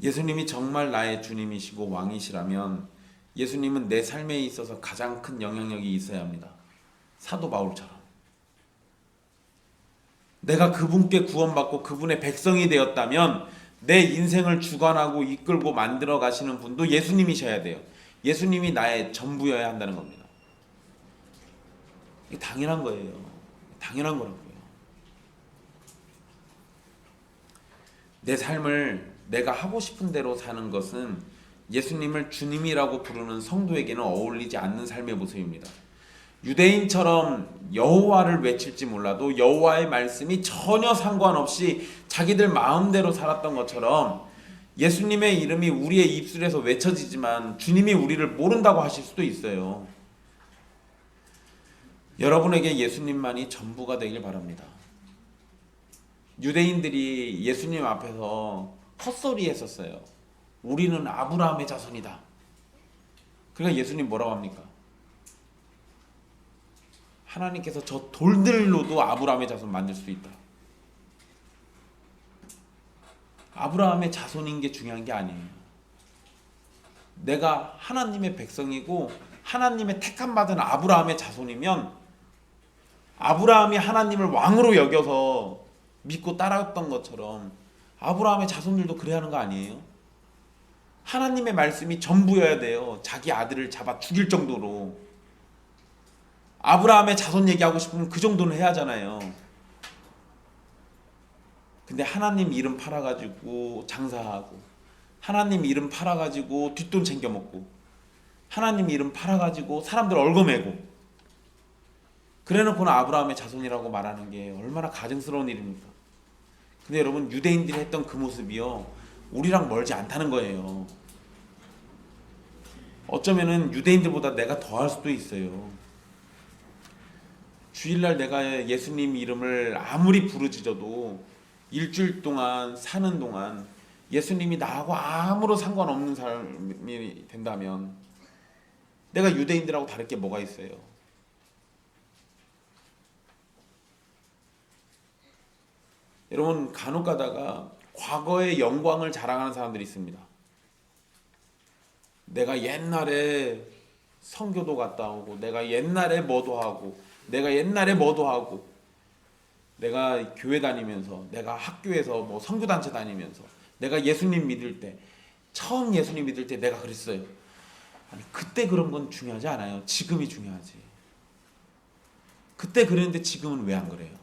예수님이 정말 나의 주님이시고 왕이시라면 예수님은 내 삶에 있어서 가장 큰 영향력이 있어야 합니다. 사도 바울처럼. 내가 그분께 구원받고 그분의 백성이 되었다면 내 인생을 주관하고 이끌고 만들어 가시는 분도 예수님이셔야 돼요. 예수님이 나의 전부여야 한다는 겁니다. 이게 당연한 거예요. 당연한 거라고요. 내 삶을 내가 하고 싶은 대로 사는 것은 예수님을 주님이라고 부르는 성도에게는 어울리지 않는 삶의 모습입니다. 유대인처럼 여호와를 외칠지 몰라도 여호와의 말씀이 전혀 상관없이 자기들 마음대로 살았던 것처럼 예수님의 이름이 우리의 입술에서 외쳐지지만 주님이 우리를 모른다고 하실 수도 있어요. 여러분에게 예수님만이 전부가 되길 바랍니다. 유대인들이 예수님 앞에서 헛소리 했었어요. 우리는 아브라함의 자손이다. 그러니까 예수님 뭐라고 합니까? 하나님께서 저 돌들로도 아브라함의 자손 만들 수 있다. 아브라함의 자손인 게 중요한 게 아니에요. 내가 하나님의 백성이고 하나님의 택함 받은 아브라함의 자손이면 아브라함이 하나님을 왕으로 여겨서 믿고 따랐던 것처럼 아브라함의 자손들도 그래야 하는 거 아니에요? 하나님의 말씀이 전부여야 돼요. 자기 아들을 잡아 죽일 정도로. 아브라함의 자손 얘기하고 싶으면 그 정도는 해야 하잖아요. 근데 하나님 이름 팔아가지고 장사하고 하나님 이름 팔아가지고 뒷돈 챙겨먹고 하나님 이름 팔아가지고 사람들 얽어매고 그래놓고는 아브라함의 자손이라고 말하는 게 얼마나 가증스러운 일입니까? 근데 여러분, 유대인들이 했던 그 모습이요, 우리랑 멀지 않다는 거예요. 어쩌면은 유대인들보다 내가 더할 수도 있어요. 주일날 내가 예수님 이름을 아무리 부르짖어도 일주일 동안 사는 동안 예수님이 나하고 아무런 상관없는 삶이 된다면 내가 유대인들하고 다를 게 뭐가 있어요? 여러분, 간혹 가다가 과거의 영광을 자랑하는 사람들이 있습니다. 내가 옛날에 선교도 갔다 오고, 내가 옛날에 뭐도 하고, 내가 옛날에 뭐도 하고, 내가 교회 다니면서, 내가 학교에서 뭐 선교단체 다니면서, 내가 예수님 믿을 때, 처음 예수님 믿을 때 내가 그랬어요. 아니, 그때 그런 건 중요하지 않아요. 지금이 중요하지. 그때 그랬는데 지금은 왜 안 그래요?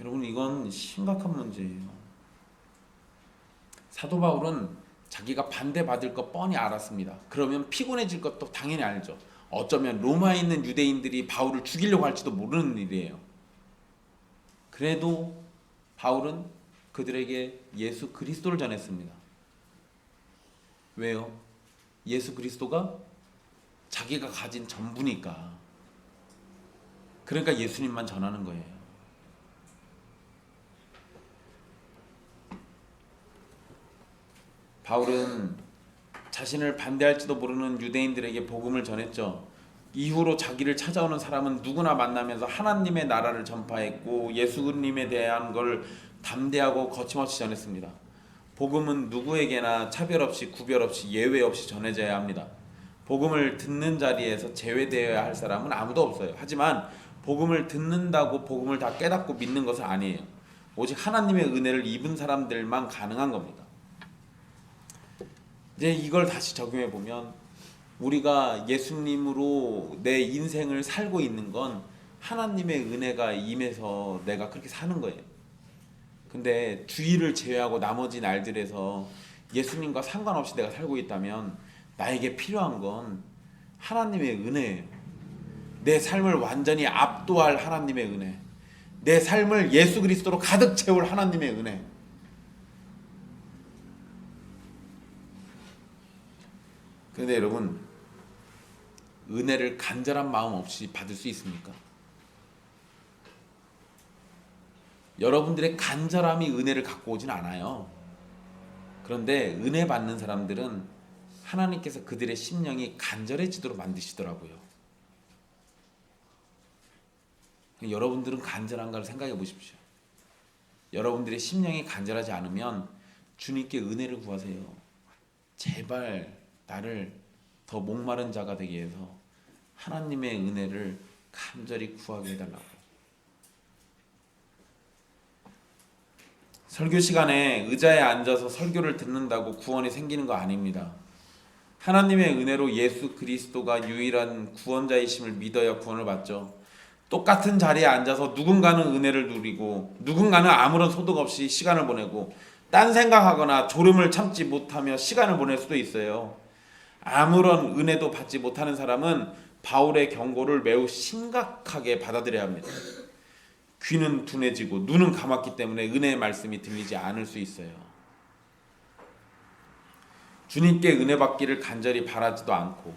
여러분, 이건 심각한 문제예요. 사도 바울은 자기가 반대받을 거 뻔히 알았습니다. 그러면 피곤해질 것도 당연히 알죠. 어쩌면 로마에 있는 유대인들이 바울을 죽이려고 할지도 모르는 일이에요. 그래도 바울은 그들에게 예수 그리스도를 전했습니다. 왜요? 예수 그리스도가 자기가 가진 전부니까. 그러니까 예수님만 전하는 거예요. 바울은 자신을 반대할지도 모르는 유대인들에게 복음을 전했죠. 이후로 자기를 찾아오는 사람은 누구나 만나면서 하나님의 나라를 전파했고 예수님에 대한 걸 담대하고 거침없이 전했습니다. 복음은 누구에게나 차별 없이 구별 없이 예외 없이 전해져야 합니다. 복음을 듣는 자리에서 제외되어야 할 사람은 아무도 없어요. 하지만 복음을 듣는다고 복음을 다 깨닫고 믿는 것은 아니에요. 오직 하나님의 은혜를 입은 사람들만 가능한 겁니다. 이제 이걸 다시 적용해 보면 우리가 예수님으로 내 인생을 살고 있는 건 하나님의 은혜가 임해서 내가 그렇게 사는 거예요. 근데 주일을 제외하고 나머지 날들에서 예수님과 상관없이 내가 살고 있다면 나에게 필요한 건 하나님의 은혜예요. 내 삶을 완전히 압도할 하나님의 은혜, 내 삶을 예수 그리스도로 가득 채울 하나님의 은혜. 그런데 여러분, 은혜를 간절한 마음 없이 받을 수 있습니까? 여러분들의 간절함이 은혜를 갖고 오진 않아요. 그런데 은혜 받는 사람들은 하나님께서 그들의 심령이 간절해지도록 만드시더라고요. 여러분들은 간절한가를 생각해 보십시오. 여러분들의 심령이 간절하지 않으면 주님께 은혜를 구하세요. 제발 나를 더 목마른 자가 되게 해서 하나님의 은혜를 간절히 구하게 해달라고. 설교 시간에 의자에 앉아서 설교를 듣는다고 구원이 생기는 거 아닙니다. 하나님의 은혜로 예수 그리스도가 유일한 구원자이심을 믿어야 구원을 받죠. 똑같은 자리에 앉아서 누군가는 은혜를 누리고 누군가는 아무런 소득 없이 시간을 보내고 딴 생각하거나 졸음을 참지 못하며 시간을 보낼 수도 있어요. 아무런 은혜도 받지 못하는 사람은 바울의 경고를 매우 심각하게 받아들여야 합니다. 귀는 둔해지고 눈은 감았기 때문에 은혜의 말씀이 들리지 않을 수 있어요. 주님께 은혜 받기를 간절히 바라지도 않고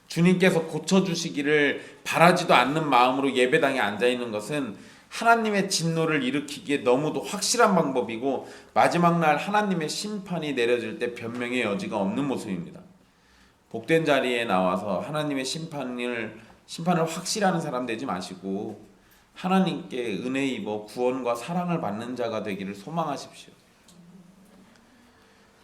주님께서 고쳐주시기를 바라지도 않는 마음으로 예배당에 앉아있는 것은 하나님의 진노를 일으키기에 너무도 확실한 방법이고 마지막 날 하나님의 심판이 내려질 때 변명의 여지가 없는 모습입니다. 복된 자리에 나와서 하나님의 심판을 확실하는 사람 되지 마시고 하나님께 은혜 입어 구원과 사랑을 받는 자가 되기를 소망하십시오.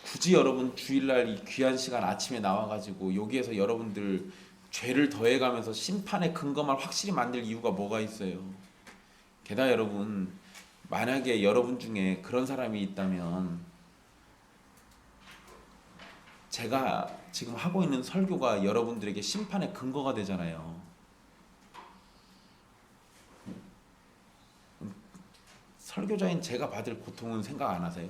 굳이 여러분 주일날 이 귀한 시간 아침에 나와가지고 여기에서 여러분들 죄를 더해가면서 심판의 근거만 확실히 만들 이유가 뭐가 있어요? 게다가 여러분, 만약에 여러분 중에 그런 사람이 있다면 제가 지금 하고 있는 설교가 여러분들에게 심판의 근거가 되잖아요. 설교자인 제가 받을 고통은 생각 안 하세요?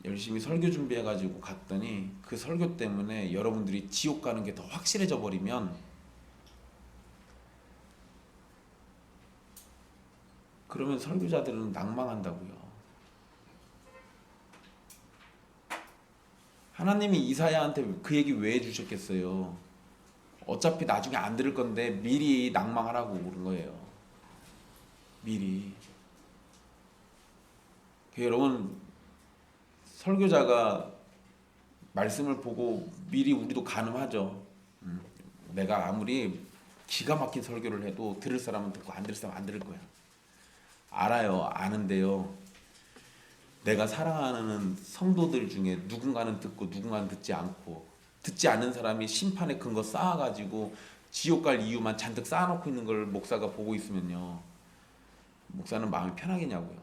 열심히 설교 준비해가지고 갔더니 그 설교 때문에 여러분들이 지옥 가는 게 더 확실해져 버리면 그러면 설교자들은 낭망한다고요. 하나님이 이사야한테 그 얘기 왜 해주셨겠어요? 어차피 나중에 안 들을 건데 미리 낭망하라고 그런 거예요. 미리. 여러분, 설교자가 말씀을 보고 미리 우리도 가늠하죠. 내가 아무리 기가 막힌 설교를 해도 들을 사람은 듣고 안 들을 사람은 안 들을 거야. 알아요. 아는데요. 내가 사랑하는 성도들 중에 누군가는 듣고 누군가는 듣지 않고, 듣지 않는 사람이 심판의 근거 쌓아가지고 지옥 갈 이유만 잔뜩 쌓아놓고 있는 걸 목사가 보고 있으면요, 목사는 마음이 편하겠냐고요.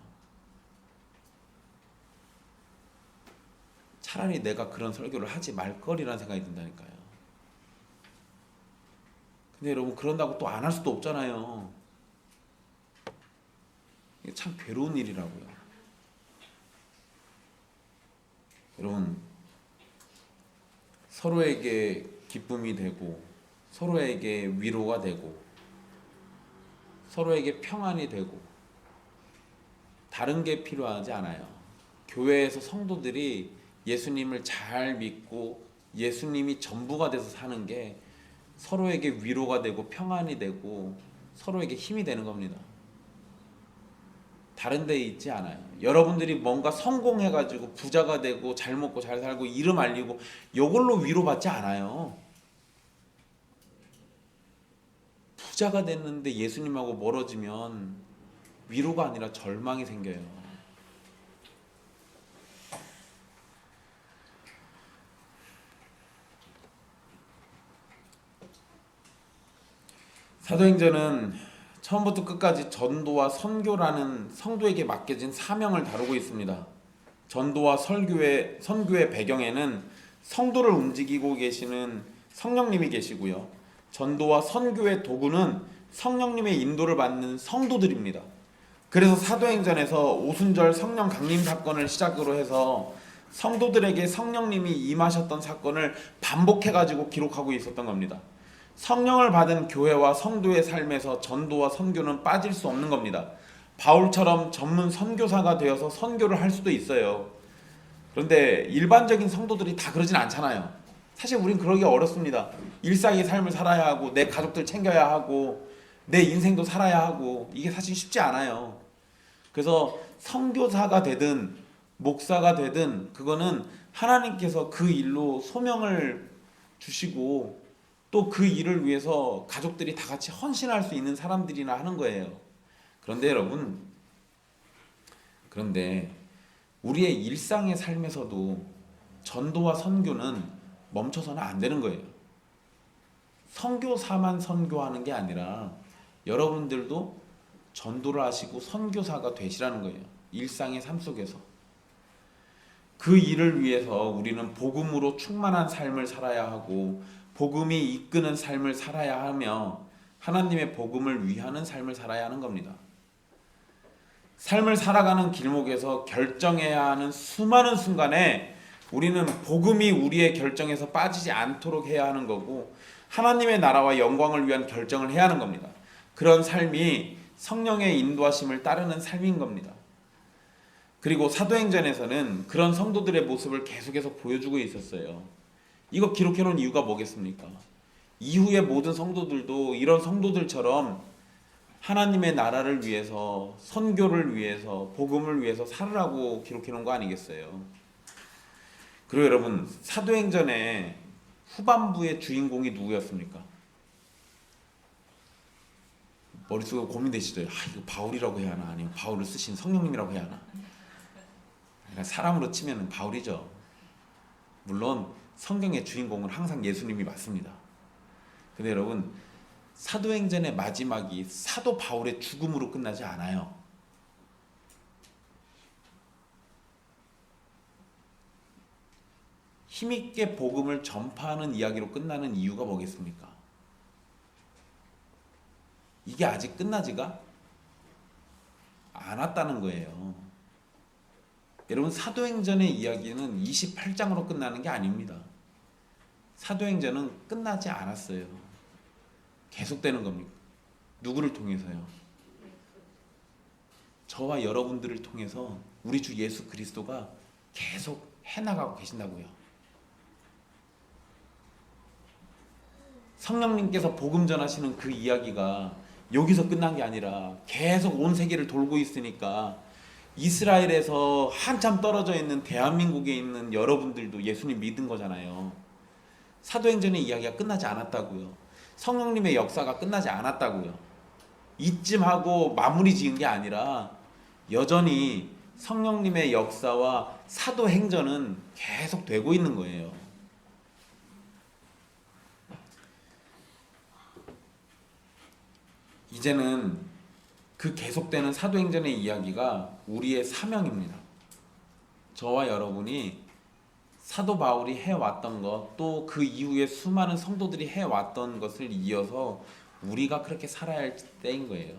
차라리 내가 그런 설교를 하지 말 거리라는 생각이 든다니까요. 근데 여러분, 그런다고 또 안 할 수도 없잖아요. 이게 참 괴로운 일이라고요. 여러분, 서로에게 기쁨이 되고, 서로에게 위로가 되고, 서로에게 평안이 되고, 다른 게 필요하지 않아요. 교회에서 성도들이 예수님을 잘 믿고 예수님이 전부가 돼서 사는 게 서로에게 위로가 되고 평안이 되고 서로에게 힘이 되는 겁니다. 다른 데 있지 않아요. 여러분들이 뭔가 성공해가지고 부자가 되고 잘 먹고 잘 살고 이름 알리고 이걸로 위로받지 않아요. 부자가 됐는데 예수님하고 멀어지면 위로가 아니라 절망이 생겨요. 사도행전은 처음부터 끝까지 전도와 선교라는 성도에게 맡겨진 사명을 다루고 있습니다. 전도와 선교의 배경에는 성도를 움직이고 계시는 성령님이 계시고요. 전도와 선교의 도구는 성령님의 인도를 받는 성도들입니다. 그래서 사도행전에서 오순절 성령 강림 사건을 시작으로 해서 성도들에게 성령님이 임하셨던 사건을 반복해가지고 기록하고 있었던 겁니다. 성령을 받은 교회와 성도의 삶에서 전도와 선교는 빠질 수 없는 겁니다. 바울처럼 전문 선교사가 되어서 선교를 할 수도 있어요. 그런데 일반적인 성도들이 다 그러진 않잖아요. 사실 우린 그러기 어렵습니다. 일상의 삶을 살아야 하고 내 가족들 챙겨야 하고 내 인생도 살아야 하고 이게 사실 쉽지 않아요. 그래서 선교사가 되든 목사가 되든 그거는 하나님께서 그 일로 소명을 주시고 또 그 일을 위해서 가족들이 다 같이 헌신할 수 있는 사람들이나 하는 거예요. 그런데 여러분, 그런데 우리의 일상의 삶에서도 전도와 선교는 멈춰서는 안 되는 거예요. 선교사만 선교하는 게 아니라 여러분들도 전도를 하시고 선교사가 되시라는 거예요. 일상의 삶 속에서. 그 일을 위해서 우리는 복음으로 충만한 삶을 살아야 하고 복음이 이끄는 삶을 살아야 하며 하나님의 복음을 위하는 삶을 살아야 하는 겁니다. 삶을 살아가는 길목에서 결정해야 하는 수많은 순간에 우리는 복음이 우리의 결정에서 빠지지 않도록 해야 하는 거고 하나님의 나라와 영광을 위한 결정을 해야 하는 겁니다. 그런 삶이 성령의 인도하심을 따르는 삶인 겁니다. 그리고 사도행전에서는 그런 성도들의 모습을 계속해서 보여주고 있었어요. 이거 기록해 놓은 이유가 뭐겠습니까? 이후의 모든 성도들도 이런 성도들처럼 하나님의 나라를 위해서 선교를 위해서 복음을 위해서 살으라고 기록해 놓은 거 아니겠어요? 그리고 여러분, 사도행전의 후반부의 주인공이 누구였습니까? 머릿속에 고민되시죠? 이거 바울이라고 해야 하나 아니면 바울을 쓰신 성령님이라고 해야 하나? 그러니까 사람으로 치면 바울이죠. 물론 성경의 주인공은 항상 예수님이 맞습니다. 근데 여러분, 사도행전의 마지막이 사도 바울의 죽음으로 끝나지 않아요. 힘있게 복음을 전파하는 이야기로 끝나는 이유가 뭐겠습니까? 이게 아직 끝나지가 않았다는 거예요. 여러분, 사도행전의 이야기는 28장으로 끝나는 게 아닙니다. 사도행전은 끝나지 않았어요. 계속되는 겁니다. 누구를 통해서요? 저와 여러분들을 통해서 우리 주 예수 그리스도가 계속 해나가고 계신다고요. 성령님께서 복음 전하시는 그 이야기가 여기서 끝난 게 아니라 계속 온 세계를 돌고 있으니까 이스라엘에서 한참 떨어져 있는 대한민국에 있는 여러분들도 예수님 믿은 거잖아요. 사도행전의 이야기가 끝나지 않았다고요. 성령님의 역사가 끝나지 않았다고요. 이쯤 하고 마무리 지은 게 아니라 여전히 성령님의 역사와 사도행전은 계속 되고 있는 거예요. 이제는 그 계속되는 사도행전의 이야기가 우리의 사명입니다. 저와 여러분이 사도 바울이 해왔던 것, 또 그 이후에 수많은 성도들이 해왔던 것을 이어서 우리가 그렇게 살아야 할 때인 거예요.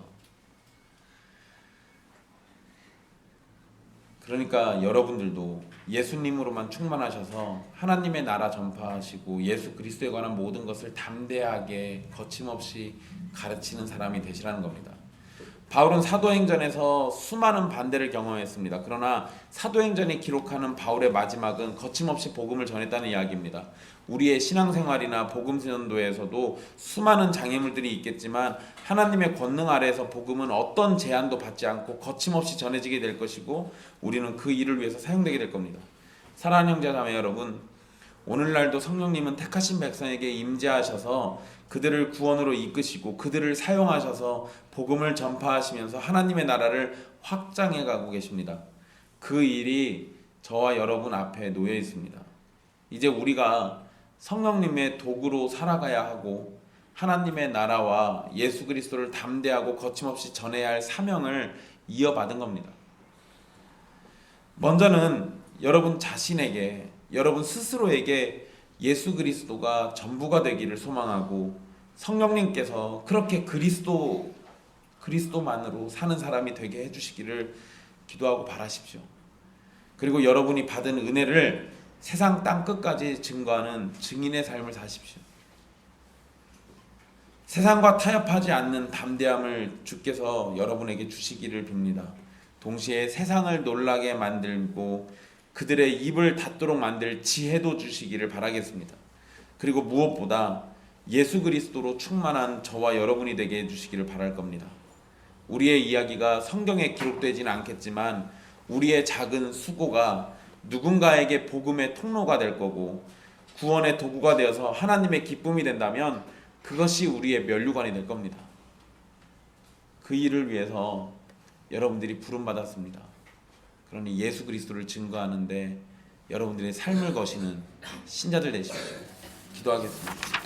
그러니까 여러분들도 예수님으로만 충만하셔서 하나님의 나라 전파하시고 예수 그리스도에 관한 모든 것을 담대하게 거침없이 가르치는 사람이 되시라는 겁니다. 바울은 사도행전에서 수많은 반대를 경험했습니다. 그러나 사도행전이 기록하는 바울의 마지막은 거침없이 복음을 전했다는 이야기입니다. 우리의 신앙생활이나 복음전도에서도 수많은 장애물들이 있겠지만 하나님의 권능 아래에서 복음은 어떤 제한도 받지 않고 거침없이 전해지게 될 것이고 우리는 그 일을 위해서 사용되게 될 겁니다. 사랑하는 형제 자매 여러분, 오늘날도 성령님은 택하신 백성에게 임재하셔서 그들을 구원으로 이끄시고 그들을 사용하셔서 복음을 전파하시면서 하나님의 나라를 확장해 가고 계십니다. 그 일이 저와 여러분 앞에 놓여 있습니다. 이제 우리가 성령님의 도구로 살아가야 하고 하나님의 나라와 예수 그리스도를 담대하고 거침없이 전해야 할 사명을 이어받은 겁니다. 먼저는 여러분 자신에게, 여러분 스스로에게 예수 그리스도가 전부가 되기를 소망하고 성령님께서 그렇게 그리스도만으로 사는 사람이 되게 해주시기를 기도하고 바라십시오. 그리고 여러분이 받은 은혜를 세상 땅 끝까지 증거하는 증인의 삶을 사십시오. 세상과 타협하지 않는 담대함을 주께서 여러분에게 주시기를 빕니다. 동시에 세상을 놀라게 만들고 그들의 입을 닫도록 만들 지혜도 주시기를 바라겠습니다. 그리고 무엇보다 예수 그리스도로 충만한 저와 여러분이 되게 해주시기를 바랄 겁니다. 우리의 이야기가 성경에 기록되지는 않겠지만 우리의 작은 수고가 누군가에게 복음의 통로가 될 거고 구원의 도구가 되어서 하나님의 기쁨이 된다면 그것이 우리의 면류관이 될 겁니다. 그 일을 위해서 여러분들이 부름받았습니다. 그러니 예수 그리스도를 증거하는데 여러분들의 삶을 거시는 신자들 되십시오. 기도하겠습니다.